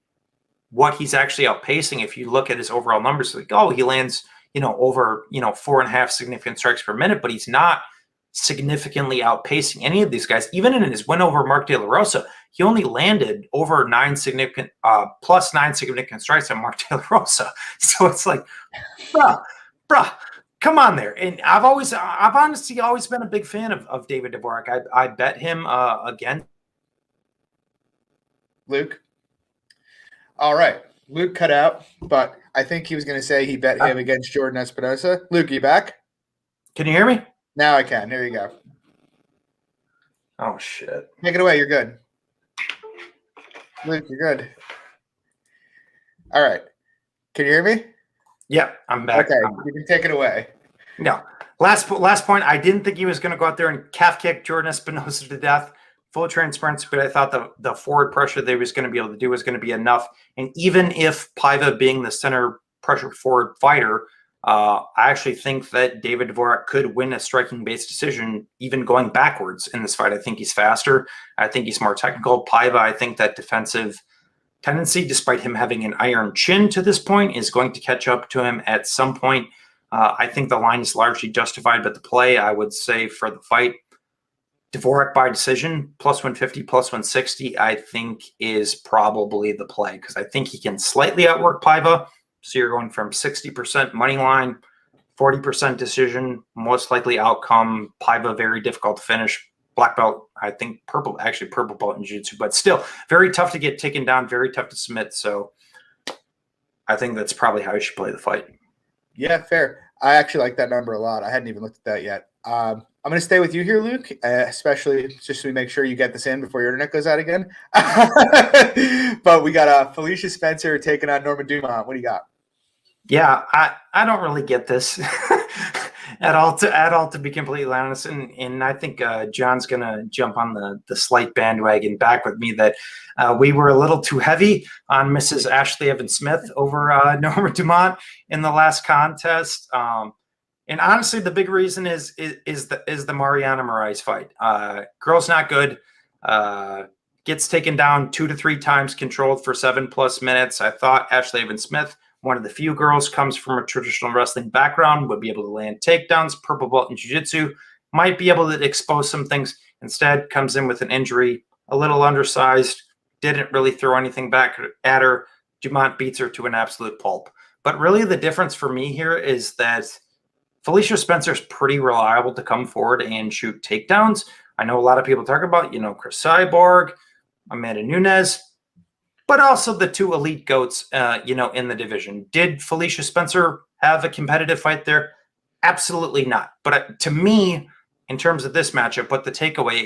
what he's actually outpacing. If you look at his overall numbers, like, he lands, over, 4.5 significant strikes per minute, but he's not significantly outpacing any of these guys. Even in his win over Mark De La Rosa, he only landed over plus 9 significant strikes on Mark De La Rosa. So it's like, bruh, come on there. And I've honestly always been a big fan of David Dvorak. I bet him again. Luke. All right. Luke cut out, but I think he was going to say he bet him against Jordan Espinosa. Luke, you back? Can you hear me? Now I can. There you go. Oh, shit. Take it away. You're good. Luke, you're good. All right. Can you hear me? Yep, I'm back. Okay, you can take it away. No. Last point, I didn't think he was going to go out there and calf kick Jordan Espinosa to death. Full transparency, but I thought the forward pressure they was going to be able to do was going to be enough. And even if Paiva being the center pressure forward fighter, I actually think that David Dvorak could win a striking-based decision, even going backwards in this fight. I think he's faster. I think he's more technical. Paiva, I think that defensive tendency, despite him having an iron chin to this point, is going to catch up to him at some point. I think the line is largely justified, but the play, I would say, for the fight, Dvorak by decision, plus 150, plus 160, I think is probably the play, because I think he can slightly outwork Paiva. So you're going from 60% money line, 40% decision, most likely outcome. Paiva, very difficult to finish. Black belt, I think purple belt in jiu-jitsu, but still very tough to get taken down, very tough to submit. So I think that's probably how you should play the fight. Yeah, fair. I actually like that number a lot. I hadn't even looked at that yet. I'm going to stay with you here, Luke, especially just so we make sure you get this in before your internet goes out again. But we got Felicia Spencer taking on Norman Dumont. What do you got? Yeah, I don't really get this at all, to be completely honest. And I think John's going to jump on the slight bandwagon back with me that we were a little too heavy on Mrs. Ashley Evans-Smith over Norman Dumont in the last contest. And honestly, the big reason is the Mariana Moraes fight. Girl's not good. Gets taken down 2 to 3 times, controlled for 7+ minutes. I thought Ashley Evans-Smith, one of the few girls, comes from a traditional wrestling background, would be able to land takedowns, purple belt in jiu-jitsu, might be able to expose some things. Instead, comes in with an injury, a little undersized, didn't really throw anything back at her. Dumont beats her to an absolute pulp. But really the difference for me here is that Felicia Spencer's pretty reliable to come forward and shoot takedowns. I know a lot of people talk about, Chris Cyborg, Amanda Nunes, but also the 2 elite goats, in the division. Did Felicia Spencer have a competitive fight there? Absolutely not. But to me, in terms of this matchup, what the takeaway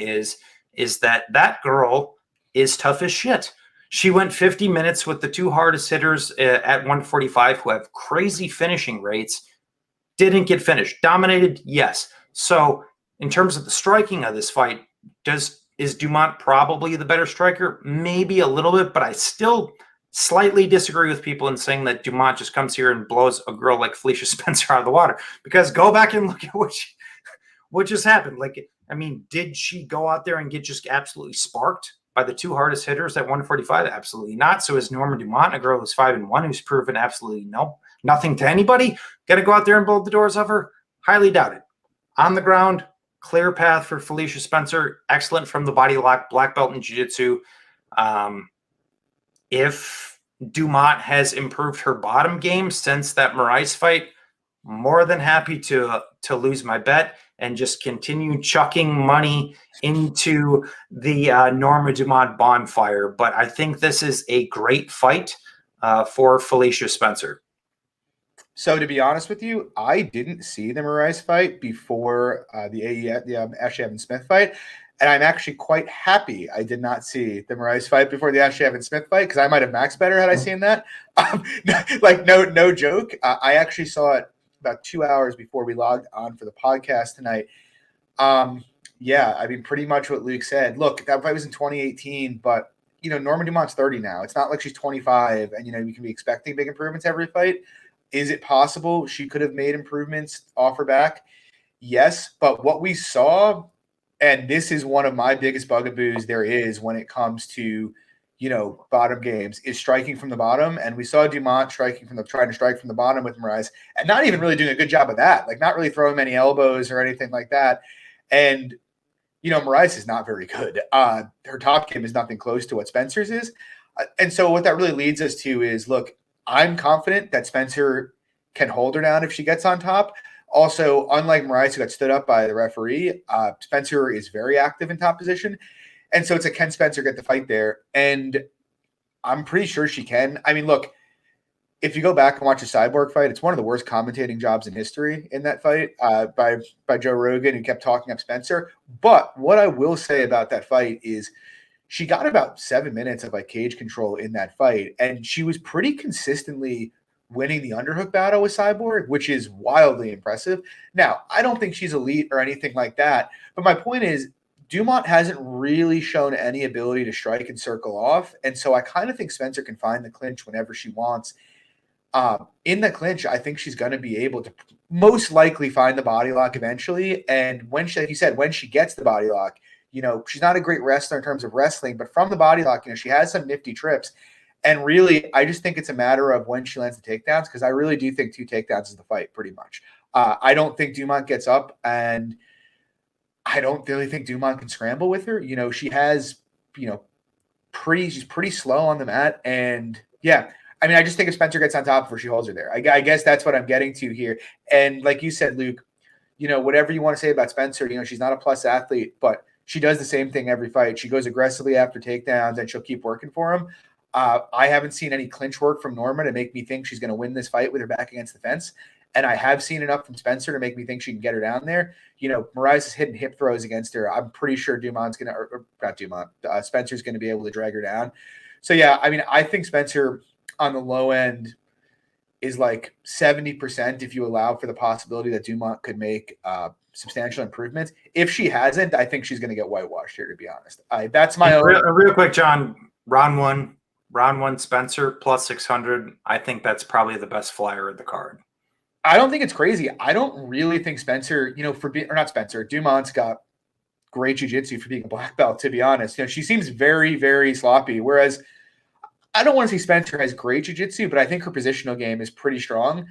is that girl is tough as shit. She went 50 minutes with the 2 hardest hitters at 145 who have crazy finishing rates. Didn't get finished. Dominated, yes. So in terms of the striking of this fight, is Dumont probably the better striker? Maybe a little bit, but I still slightly disagree with people in saying that Dumont just comes here and blows a girl like Felicia Spencer out of the water. Because go back and look at what just happened. Like, I mean, did she go out there and get just absolutely sparked by the two hardest hitters at 145? Absolutely not. So is Norma Dumont, a girl who's 5-1, who's proven absolutely nothing to anybody, going to go out there and blow the doors off her? Highly doubt it. On the ground, clear path for Felicia Spencer. Excellent from the body lock, black belt in jiu-jitsu. If Dumont has improved her bottom game since that Moraes fight, more than happy to lose my bet and just continue chucking money into the Norma Dumont bonfire. But I think this is a great fight for Felicia Spencer. So to be honest with you, I didn't see the Moraes fight before the Ashley Evans Smith fight. And I'm actually quite happy I did not see the Moraes fight before the Ashley Evans Smith fight, because I might have maxed better had I seen that. Like, no joke. I actually saw it about 2 hours before we logged on for the podcast tonight. Yeah, I mean, pretty much what Luke said. Look, that fight was in 2018, but, Norma Dumont's 30 now. It's not like she's 25 and, we can be expecting big improvements every fight. Is it possible she could have made improvements off her back? Yes, but what we saw, and this is one of my biggest bugaboos there is when it comes to, bottom games, is striking from the bottom. And we saw Dumont trying to strike from the bottom with Moraes, and not even really doing a good job of that, like not really throwing many elbows or anything like that. And, Moraes is not very good. Her top game is nothing close to what Spencer's is. And so what that really leads us to is, look, I'm confident that Spencer can hold her down if she gets on top. Also, unlike Moraes, who got stood up by the referee, Spencer is very active in top position. And so it's a, can Spencer get the fight there? And I'm pretty sure she can. I mean, look, if you go back and watch a Cyborg fight, it's one of the worst commentating jobs in history in that fight by Joe Rogan, who kept talking up Spencer. But what I will say about that fight is she got about 7 minutes of cage control in that fight, and she was pretty consistently winning the underhook battle with Cyborg, which is wildly impressive. Now, I don't think she's elite or anything like that, but my point is Dumont hasn't really shown any ability to strike and circle off, and so I kind of think Spencer can find the clinch whenever she wants. In the clinch, I think she's going to be able to most likely find the body lock eventually, and when she, like you said, when she gets the body lock, she's not a great wrestler in terms of wrestling, but from the body lock, she has some nifty trips. And really, I just think it's a matter of when she lands the takedowns, because I really do think 2 takedowns is the fight, pretty much. I don't think Dumont gets up, and I don't really think Dumont can scramble with her. She has, she's pretty slow on the mat. And yeah, I mean, I just think if Spencer gets on top of her, she holds her there. I guess that's what I'm getting to here. And like you said, Luke, whatever you want to say about Spencer, she's not a plus athlete, but she does the same thing every fight. She goes aggressively after takedowns, and she'll keep working for him. I haven't seen any clinch work from Norma to make me think she's going to win this fight with her back against the fence. And I have seen enough from Spencer to make me think she can get her down there. Moraes is hitting hip throws against her. I'm pretty sure Dumont's going to, or not Dumont, Spencer's going to be able to drag her down. So yeah, I mean, I think Spencer on the low end is like 70% if you allow for the possibility that Dumont could make substantial improvements. If she hasn't, I think she's going to get whitewashed here, to be honest. That's my own. Real quick, John, round one, Spencer plus 600. I think that's probably the best flyer of the card. I don't think it's crazy. I don't really think Spencer, Dumont's got great jiu-jitsu for being a black belt, to be honest. She seems very, very sloppy, whereas I don't want to say Spencer has great jiu-jitsu, but I think her positional game is pretty strong.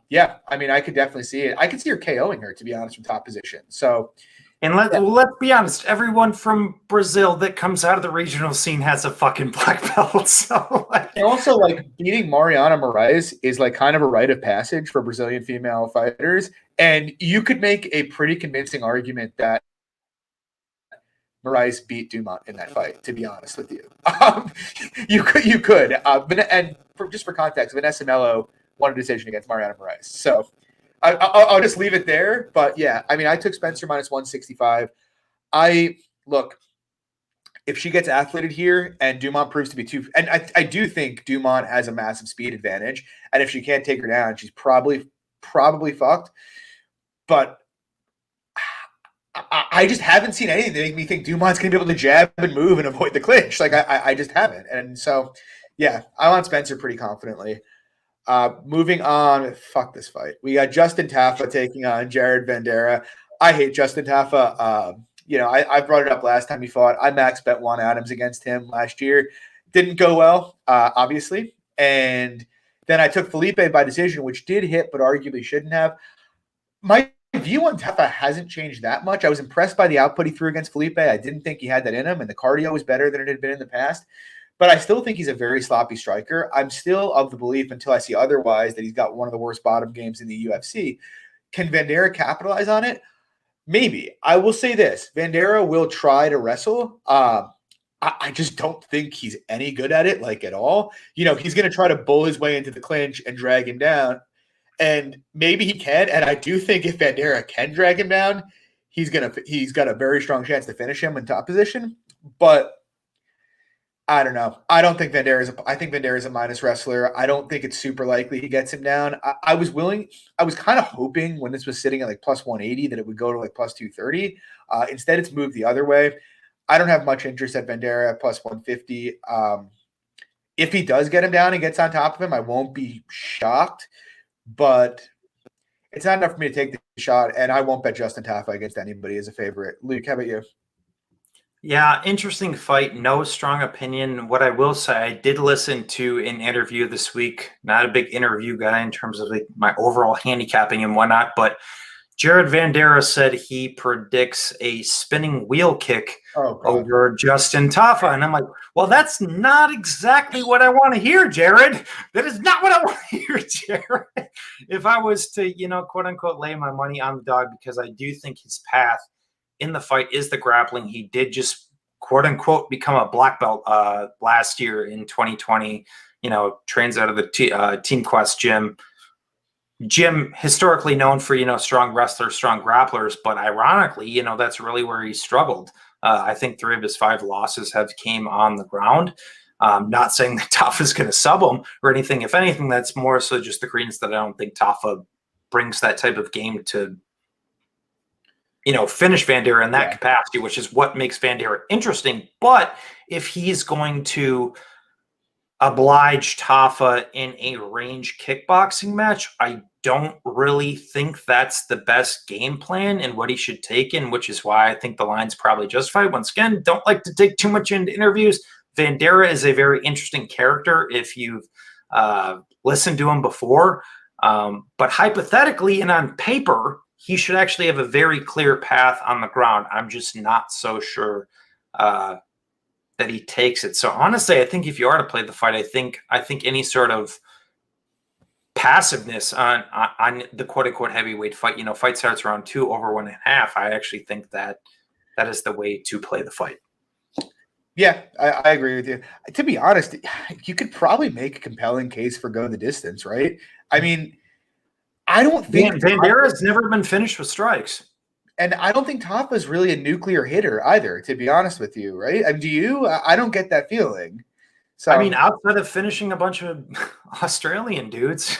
Yeah, I mean, I could definitely see it. I could see her KOing her, to be honest, from top position. So, and let's be honest, everyone from Brazil that comes out of the regional scene has a fucking black belt. So, and also, beating Mariana Moraes is kind of a rite of passage for Brazilian female fighters, and you could make a pretty convincing argument that Moraes beat Dumont in that fight, to be honest with you. You could. And just for context, Vanessa Melo won a decision against Mariana Moraes. So I'll just leave it there. But yeah, I mean, I took Spencer minus 165. Look, if she gets athleted here and Dumont proves to be too, and I do think Dumont has a massive speed advantage. And if she can't take her down, she's probably fucked. But I just haven't seen anything to make me think Dumont's going to be able to jab and move and avoid the clinch. I just haven't. And so, yeah, I want Spencer pretty confidently. Moving on, fuck this fight. We got Justin Tafa taking on Jared Vendera. I hate Justin Tafa. I brought it up last time he fought. I max bet Juan Adams against him last year. Didn't go well, obviously. And then I took Felipe by decision, which did hit, but arguably shouldn't have. My view on Tafa hasn't changed that much. I was impressed by the output he threw against Felipe. I didn't think he had that in him, and the cardio was better than it had been in the past. But I still think he's a very sloppy striker. I'm still of the belief, until I see otherwise, that he's got one of the worst bottom games in the UFC. Can Vendera capitalize on it? Maybe. I will say this. Vendera will try to wrestle. I just don't think he's any good at it, like at all. He's going to try to bull his way into the clinch and drag him down. And maybe he can. And I do think if Vendera can drag him down, he's got a very strong chance to finish him in top position. But I don't know. I don't think I think Vendera is a minus wrestler. I don't think it's super likely he gets him down. I was kind of hoping when this was sitting at like plus 180 that it would go to like plus 230. Instead, it's moved the other way. I don't have much interest at Vendera at plus 150. If he does get him down and gets on top of him, I won't be shocked, but it's not enough for me to take the shot, and I won't bet Justin Tafa against anybody as a favorite. Luke, how about you? Yeah, interesting fight. No strong opinion. What I will say, I did listen to an interview this week. Not a big interview guy in terms of like my overall handicapping and whatnot, but Jared Vendera said he predicts a spinning wheel kick over Justin Tafa. And I'm like, well, that's not exactly what I want to hear, Jared. That is not what I want to hear, Jared. If I was to, quote unquote, lay my money on the dog, because I do think his path in the fight is the grappling. He did just, quote unquote, become a black belt last year in 2020, trains out of the Team Quest gym historically known for, strong wrestlers, strong grapplers, but ironically, that's really where he struggled. I think 3 of his 5 losses have came on the ground. Not saying that Tafa is going to sub him or anything. If anything, that's more so just the credence that I don't think Tafa brings that type of game to, finish Vendera in that capacity, which is what makes Vendera interesting. But if he's going to oblige Tafa in a range kickboxing match, I don't really think that's the best game plan and what he should take in, which is why I think the line's probably justified. Once again, don't like to take too much into interviews. Vendera is a very interesting character if you've listened to him before. But hypothetically and on paper, he should actually have a very clear path on the ground. I'm just not so sure that he takes it. So honestly, I think if you are to play the fight, I think any sort of passiveness on the quote unquote heavyweight fight, fight starts around 2 over 1.5. I actually think that is the way to play the fight. Yeah, I agree with you. To be honest, you could probably make a compelling case for go the distance, right? I mean, I don't think Vendera's never been finished with strikes. And I don't think Tafa's really a nuclear hitter either, to be honest with you, right? Do you? I don't get that feeling. So I mean, outside of finishing a bunch of Australian dudes.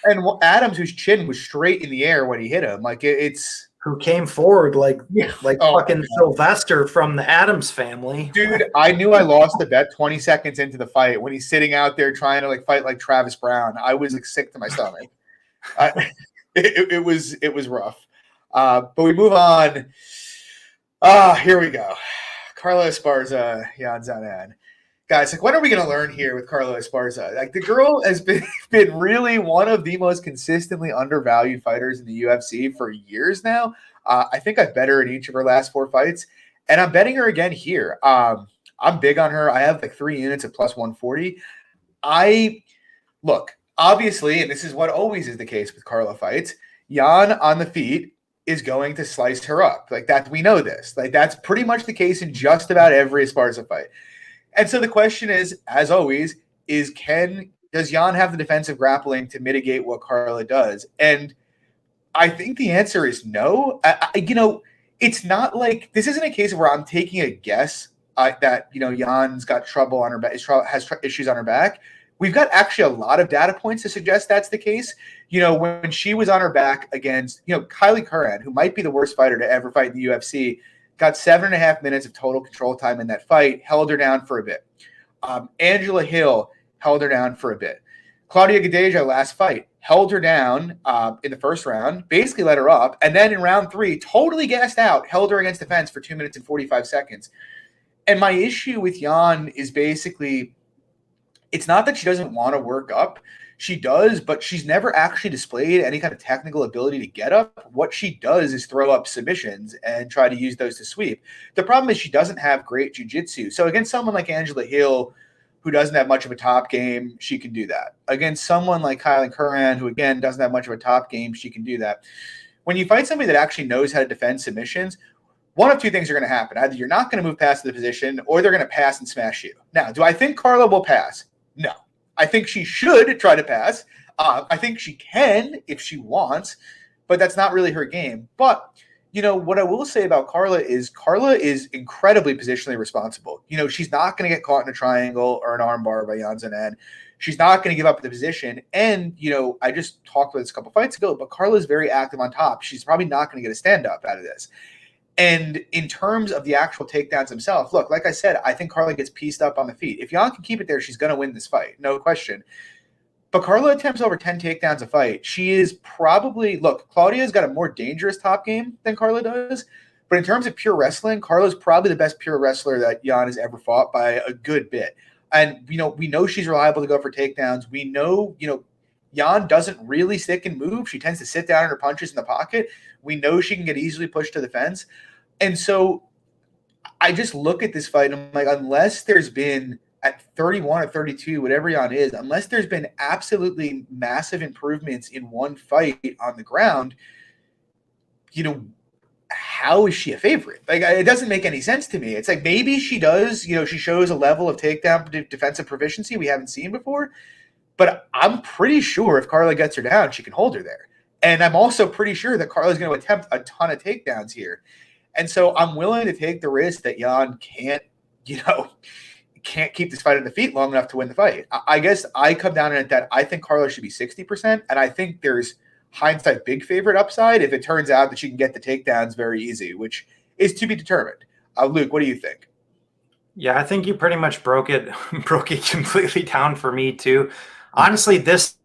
And Adams, whose chin was straight in the air when he hit him, like it's who came forward like fucking Sylvester from the Adams family. Dude, I knew I lost the bet 20 seconds into the fight when he's sitting out there trying to like fight like Travis Brown. I was like sick to my stomach. It was rough. But we move on. Here we go. Carla Esparza, Yan Zanan. Guys, like, when are we going to learn here with Carla Esparza? Like, the girl has been really one of the most consistently undervalued fighters in the UFC for years now. I think I've bet her in each of her last 4 fights, and I'm betting her again here. I'm big on her. I have like 3 units at plus 140. Look, obviously, and this is what always is the case with Carla fights, Yan on the feet is going to slice her up. Like, that, we know this. Like, that's pretty much the case in just about every Esparza fight. And so the question is, as always, does Yan have the defensive grappling to mitigate what Carla does? And I think the answer is no. It's not like, this isn't a case where I'm taking a guess that, Yan's got trouble on her back, has issues on her back. We've got actually a lot of data points to suggest that's the case. When she was on her back against, Kylie Curran, who might be the worst fighter to ever fight in the UFC, got 7.5 minutes of total control time in that fight, held her down for a bit. Angela Hill held her down for a bit. Claudia Gadeja last fight held her down in the first round, basically let her up, and then in round 3, totally gassed out, held her against the fence for 2 minutes and 45 seconds. And my issue with Yan is basically, it's not that she doesn't want to work up. She does, but she's never actually displayed any kind of technical ability to get up. What she does is throw up submissions and try to use those to sweep. The problem is she doesn't have great jiu-jitsu. So against someone like Angela Hill, who doesn't have much of a top game, she can do that. Against someone like Kylan Curran, who again doesn't have much of a top game, she can do that. When you fight somebody that actually knows how to defend submissions, one of two things are going to happen. Either you're not going to move past the position, or they're going to pass and smash you. Now, do I think Carla will pass? No. I think she should try to pass. I think she can if she wants, but that's not really her game. But, you know, what I will say about Carla is incredibly positionally responsible. You know, she's not going to get caught in a triangle or an armbar by Yan Xiaonan. She's not going to give up the position. And, you know, I just talked about this a couple fights ago, but Carla is very active on top. She's probably not going to get a stand-up out of this. And in terms of the actual takedowns themselves, look, like I said, I think Carla gets pieced up on the feet. If Yan can keep it there, she's going to win this fight, no question. But Carla attempts over 10 takedowns a fight. She is probably, look, Claudia's got a more dangerous top game than Carla does. But in terms of pure wrestling, Carla's probably the best pure wrestler that Yan has ever fought by a good bit. And, you know, we know she's reliable to go for takedowns. We know, you know, Yan doesn't really stick and move. She tends to sit down in her punches in the pocket. We know she can get easily pushed to the fence. And so I just look at this fight and I'm like, unless there's been at 31 or 32, whatever Yan is, unless there's been absolutely massive improvements in one fight on the ground, you know, how is she a favorite? Like, it doesn't make any sense to me. It's like maybe she does, you know, she shows a level of takedown defensive proficiency we haven't seen before. But I'm pretty sure if Carla gets her down, she can hold her there. And I'm also pretty sure that Carla's going to attempt a ton of takedowns here. And so I'm willing to take the risk that Yan can't keep this fight on the feet long enough to win the fight. I guess I come down on it that I think Carla should be 60%. And I think there's hindsight big favorite upside if it turns out that she can get the takedowns very easy, which is to be determined. Luke, what do you think? Yeah, I think you pretty much broke it completely down for me too. Honestly, this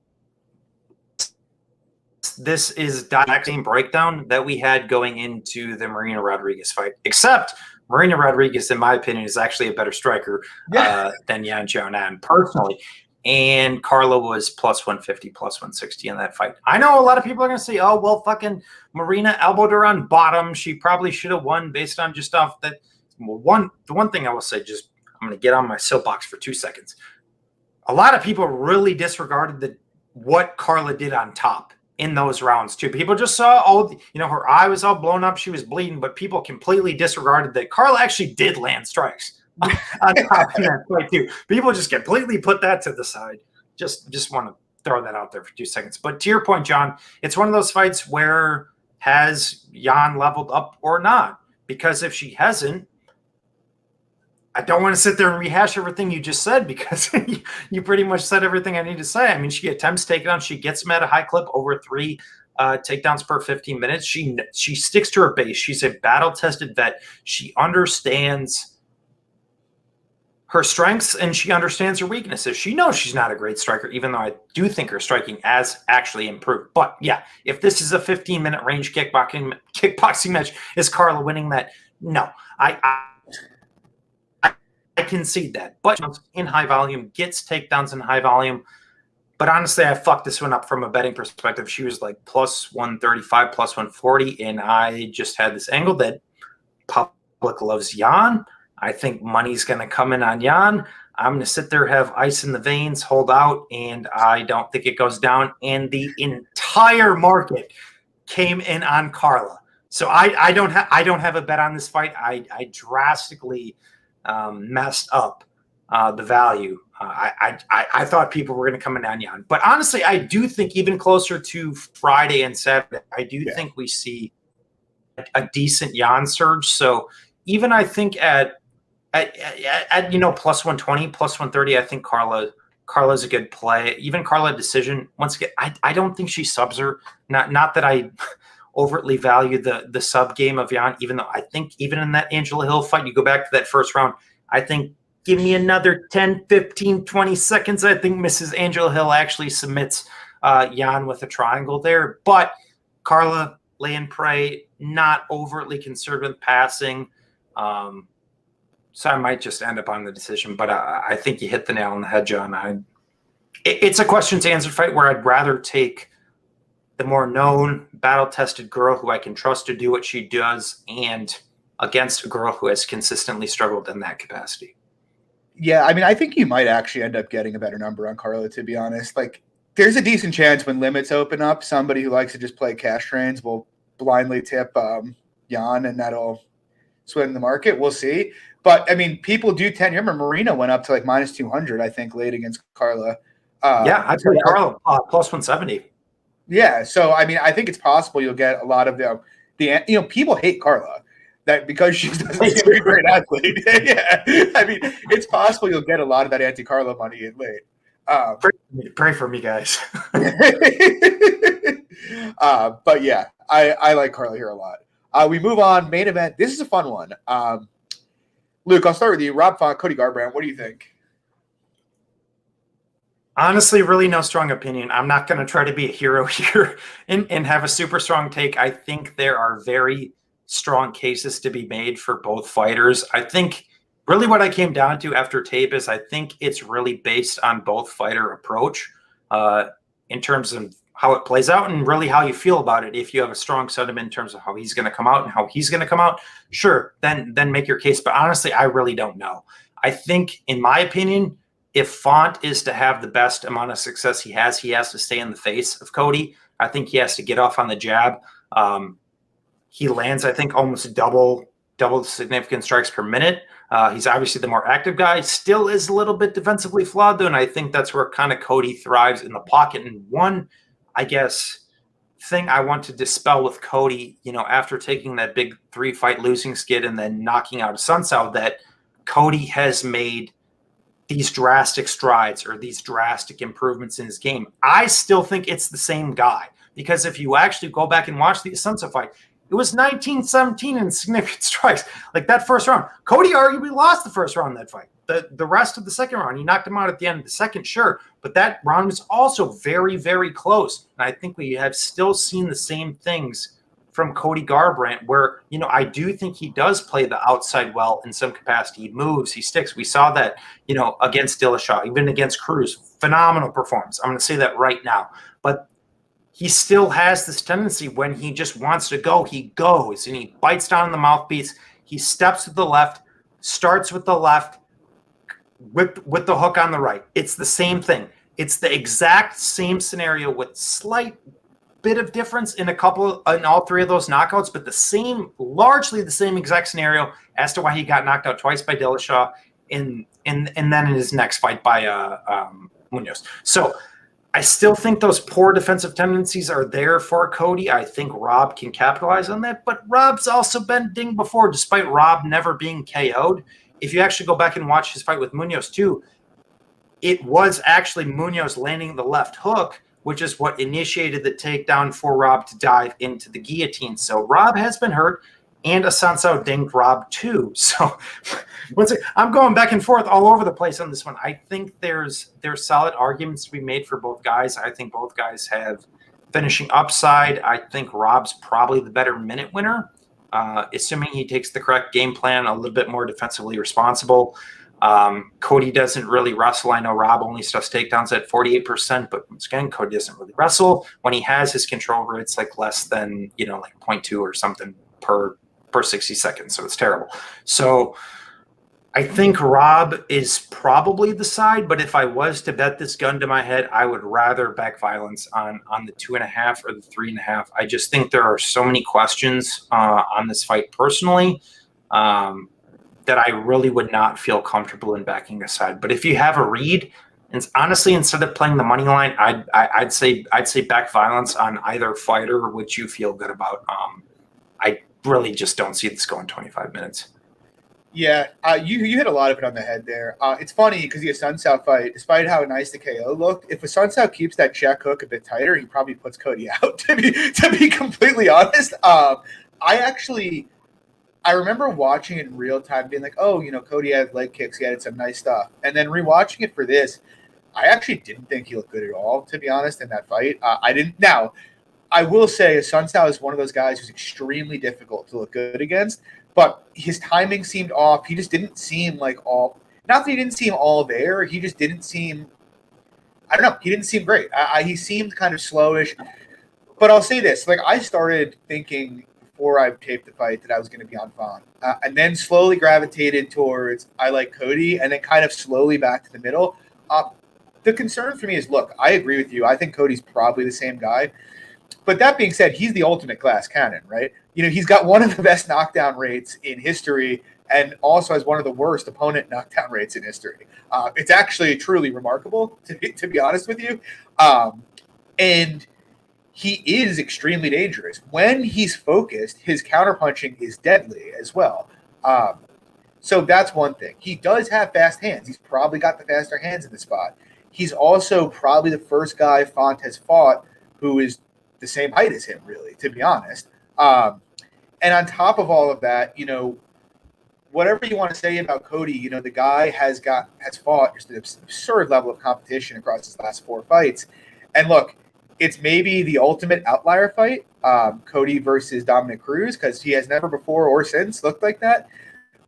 is the exact same breakdown that we had going into the Marina Rodriguez fight, except Marina Rodriguez, in my opinion, is actually a better striker than Yan Xiaonan personally. And Carla was plus 150, plus 160 in that fight. I know a lot of people are going to say, oh, well, fucking Marina elbowed her on bottom. She probably should have won based on just stuff that – the one thing I will say, just I'm going to get on my soapbox for 2 seconds. A lot of people really disregarded what Carla did on top in those rounds too. People just saw, her eye was all blown up. She was bleeding, but people completely disregarded that Carla actually did land strikes on top in that fight too. People just completely put that to the side. Just want to throw that out there for 2 seconds. But to your point, John, it's one of those fights where has Yan leveled up or not? Because if she hasn't, I don't want to sit there and rehash everything you just said because you pretty much said everything I need to say. I mean, she attempts takedowns. She gets them at a high clip, over 3 takedowns per 15 minutes. She sticks to her base. She's a battle-tested vet. She understands her strengths and she understands her weaknesses. She knows she's not a great striker, even though I do think her striking has actually improved. But yeah, if this is a 15-minute range kickboxing match, is Carla winning that? No, I concede that, but in high volume, gets takedowns in high volume. But honestly, I fucked this one up from a betting perspective. She was like plus 135, plus 140, and I just had this angle that public loves Yan. I think money's going to come in on Yan. I'm going to sit there, have ice in the veins, hold out, and I don't think it goes down. And the entire market came in on Carla. So I don't have a bet on this fight. I drastically messed up the value. I thought people were going to come in on Yan. But honestly, I do think even closer to Friday and Saturday, I do think we see a decent Yan surge. So even I think at plus 120, plus 130, I think Carla's a good play. Even Carla decision, once again, I don't think she subs her. Not that I overtly value the sub game of Yan, even though I think even in that Angela Hill fight, you go back to that first round, I think give me another 10, 15, 20 seconds. I think Mrs. Angel Hill actually submits Jan with a triangle there. But Carla, lay and pray, not overtly conservative passing. So I might just end up on the decision, but I think you hit the nail on the head, John. It's a question to answer fight where I'd rather take the more known, battle-tested girl who I can trust to do what she does, and against a girl who has consistently struggled in that capacity. Yeah, I mean, I think you might actually end up getting a better number on Carla, to be honest. Like, there's a decent chance when limits open up, somebody who likes to just play cash trains will blindly tip Jan, and that'll swing the market. We'll see. But, I mean, people do tend – remember, Marina went up to like minus 200, I think, late against Carla. Yeah, I played Carla plus 170. Yeah, so, I mean, I think it's possible you'll get a lot of the people hate Carla. That because she doesn't seem like a great athlete. Yeah. I mean, it's possible you'll get a lot of that anti-Carla money in late. Pray for me, guys. But yeah, I like Carla here a lot. We move on. Main event. This is a fun one. Luke, I'll start with you. Rob Font, Cody Garbrandt. What do you think? Honestly, really no strong opinion. I'm not going to try to be a hero here and have a super strong take. I think there are very strong cases to be made for both fighters. I think really what I came down to after tape is I think it's really based on both fighter approach in terms of how it plays out and really how you feel about it. If you have a strong sentiment in terms of how he's going to come out and how he's going to come out, sure, then make your case. But honestly, I really don't know. I think, in my opinion, if Font is to have the best amount of success he has to stay in the face of Cody. I think he has to get off on the jab. He lands, I think, almost double the significant strikes per minute. He's obviously the more active guy. Still is a little bit defensively flawed, though, and I think that's where kind of Cody thrives in the pocket. And one, I guess, thing I want to dispel with Cody, after taking that big 3-fight losing skid and then knocking out a Sunsao, that Cody has made these drastic strides or these drastic improvements in his game. I still think it's the same guy, because if you actually go back and watch the Sunsao fight, it was 19-17 in significant strikes. Like that first round, Cody arguably lost the first round of that fight. The rest of the second round, he knocked him out at the end of the second, sure. But that round was also very, very close. And I think we have still seen the same things from Cody Garbrandt where, I do think he does play the outside well in some capacity. He moves, he sticks. We saw that, against Dillashaw, even against Cruz. Phenomenal performance. I'm going to say that right now. But he still has this tendency when he just wants to go, he goes and he bites down on the mouthpiece. He steps with the left, starts with the left, with the hook on the right. It's the same thing. It's the exact same scenario with slight bit of difference in all three of those knockouts, but largely the same exact scenario as to why he got knocked out twice by Dillashaw and then in his next fight by Munoz. So I still think those poor defensive tendencies are there for Cody. I think Rob can capitalize on that, but Rob's also been dinged before, despite Rob never being KO'd. If you actually go back and watch his fight with Munoz too, it was actually Munoz landing the left hook, which is what initiated the takedown for Rob to dive into the guillotine. So Rob has been hurt, and Assunção dinged Rob too. So I'm going back and forth all over the place on this one. I think there's solid arguments to be made for both guys. I think both guys have finishing upside. I think Rob's probably the better minute winner, assuming he takes the correct game plan, a little bit more defensively responsible. Cody doesn't really wrestle. I know Rob only stuffs takedowns at 48%, but once again, Cody doesn't really wrestle. When he has his control rates like less than, like 0.2 or something per 60 seconds. So it's terrible. So I think Rob is probably the side, but if I was to bet this gun to my head, I would rather back violence on the 2.5 or the 3.5. I just think there are so many questions on this fight personally that I really would not feel comfortable in backing aside. But if you have a read, and honestly, instead of playing the money line, I'd say back violence on either fighter, which you feel good about. I really just don't see this going 25 minutes. Yeah, you hit a lot of it on the head there. It's funny because the Assunção fight, despite how nice the KO looked, if Assunção keeps that check hook a bit tighter, he probably puts Cody out. To be completely honest, I remember watching it in real time, being like, oh, Cody had leg kicks. He had some nice stuff. And then rewatching it for this, I actually didn't think he looked good at all, to be honest, in that fight. I didn't. Now, I will say Sun Tzu is one of those guys who's extremely difficult to look good against, but his timing seemed off. He just didn't seem like all – not that he didn't seem all there. He just didn't seem – I don't know. He didn't seem great. He seemed kind of slowish. But I'll say this. Like, I started thinking – before I taped the fight that I was going to be on Vaughn. And then slowly gravitated towards I like Cody and then kind of slowly back to the middle. The concern for me is, look, I agree with you. I think Cody's probably the same guy. But that being said, he's the ultimate glass cannon, right? He's got one of the best knockdown rates in history and also has one of the worst opponent knockdown rates in history. It's actually truly remarkable, to be honest with you. And he is extremely dangerous. When he's focused, his counterpunching is deadly as well. So that's one thing. He does have fast hands. He's probably got the faster hands in the spot. He's also probably the first guy Font has fought who is the same height as him, really, to be honest. And on top of all of that, whatever you want to say about Cody, the guy has fought just an absurd level of competition across his last 4 fights. And look, it's maybe the ultimate outlier fight, Cody versus Dominic Cruz, because he has never before or since looked like that.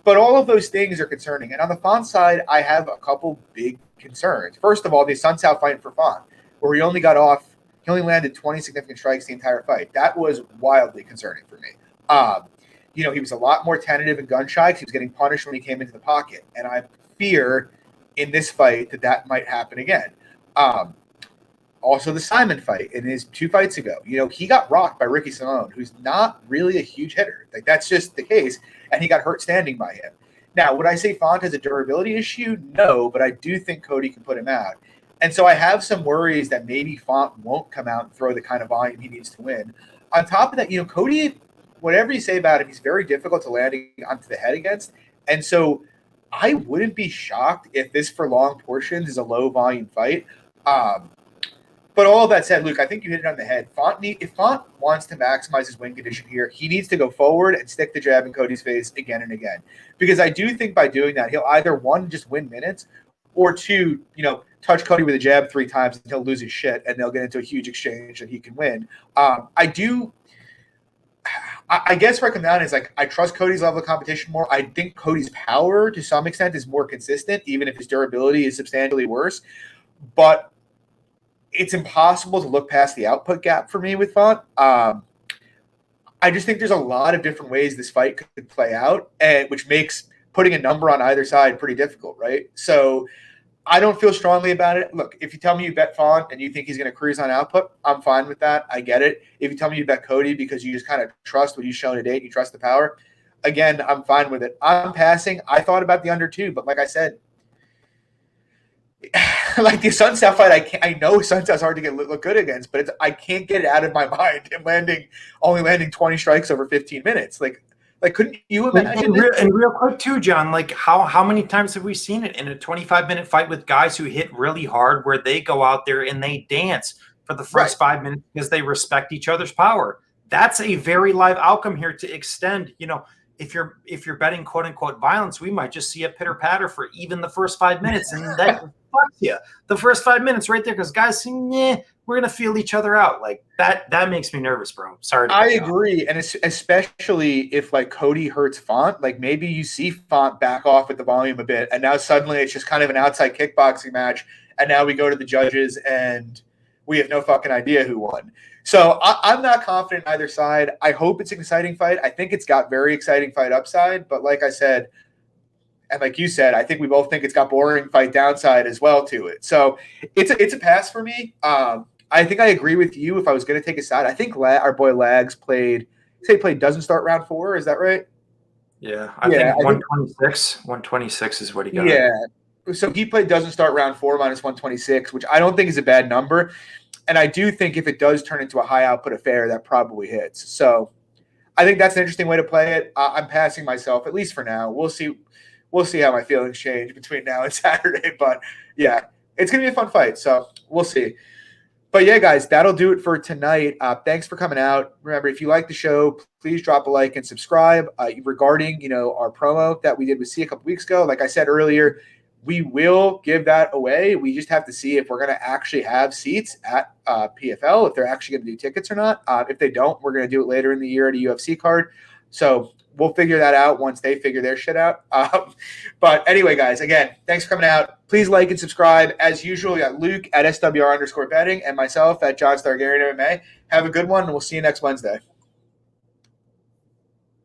But all of those things are concerning. And on the Font side, I have a couple big concerns. First of all, the Sun Tzu fight for Font, where he only landed 20 significant strikes the entire fight. That was wildly concerning for me. He was a lot more tentative and gun-shy because he was getting punished when he came into the pocket. And I fear in this fight that might happen again. Also, the Simon fight in his 2 fights ago, he got rocked by Ricky Simone, who's not really a huge hitter. Like, that's just the case, and he got hurt standing by him. Now, would I say Font has a durability issue? No, but I do think Cody can put him out. And so I have some worries that maybe Font won't come out and throw the kind of volume he needs to win. On top of that, Cody, whatever you say about him, he's very difficult to land onto the head against. And so I wouldn't be shocked if this for long portions is a low-volume fight. But all of that said, Luke, I think you hit it on the head. If Font wants to maximize his win condition here, he needs to go forward and stick the jab in Cody's face again and again. Because I do think by doing that, he'll either, 1, just win minutes, or 2, touch Cody with a jab 3 times and he'll lose his shit and they'll get into a huge exchange and he can win. I guess where I come down is, like, I trust Cody's level of competition more. I think Cody's power, to some extent, is more consistent, even if his durability is substantially worse. But it's impossible to look past the output gap for me with Font. I just think there's a lot of different ways this fight could play out, and which makes putting a number on either side pretty difficult, right? So I don't feel strongly about it. Look, if you tell me you bet Font and you think he's going to cruise on output, I'm fine with that. I get it. If you tell me you bet Cody because you just kind of trust what he's shown to date, you trust the power, again, I'm fine with it. I'm passing. I thought about the under 2, but like I said, like the Sun Tzu fight, I know Sun Tzu's hard to look good against, but I can't get it out of my mind. Him only landing 20 strikes over 15 minutes. Like couldn't you imagine? And real quick too, John. Like how many times have we seen it in a 25-minute fight with guys who hit really hard, where they go out there and they dance for the first 5 minutes because they respect each other's power? That's a very live outcome here to extend. If you're betting quote unquote violence, we might just see a pitter patter for even the first 5 minutes, and that fucks you. The first 5 minutes right there, because guys say, we're gonna feel each other out. Like that makes me nervous, bro. Sorry. I agree, and especially if like Cody hurts Font, like maybe you see Font back off with the volume a bit, and now suddenly it's just kind of an outside kickboxing match, and now we go to the judges and we have no fucking idea who won. So I'm not confident in either side. I hope it's an exciting fight. I think it's got very exciting fight upside, but like I said, and like you said, I think we both think it's got boring fight downside as well to it. So it's a pass for me. I think I agree with you. If I was going to take a side, I think our boy Lags played doesn't start round 4. Is that right? Yeah, I think 126. 126 is what he got. Yeah. So he played doesn't start round 4 minus 126, which I don't think is a bad number. And I do think if it does turn into a high output affair, that probably hits. So I think that's an interesting way to play it. I'm passing myself, at least for now. We'll see how my feelings change between now and Saturday. But yeah, it's going to be a fun fight. So we'll see. But yeah, guys, that'll do it for tonight. Thanks for coming out. Remember, if you like the show, please drop a like and subscribe. Regarding, our promo that we did with C a couple weeks ago, like I said earlier, we will give that away. We just have to see if we're going to actually have seats at PFL, if they're actually going to do tickets or not. If they don't, we're going to do it later in the year at a UFC card. So we'll figure that out once they figure their shit out. But anyway, guys, again, thanks for coming out. Please like and subscribe. As usual, we got Luke at SWR_betting and myself at John Stargarian MMA. Have a good one, and we'll see you next Wednesday.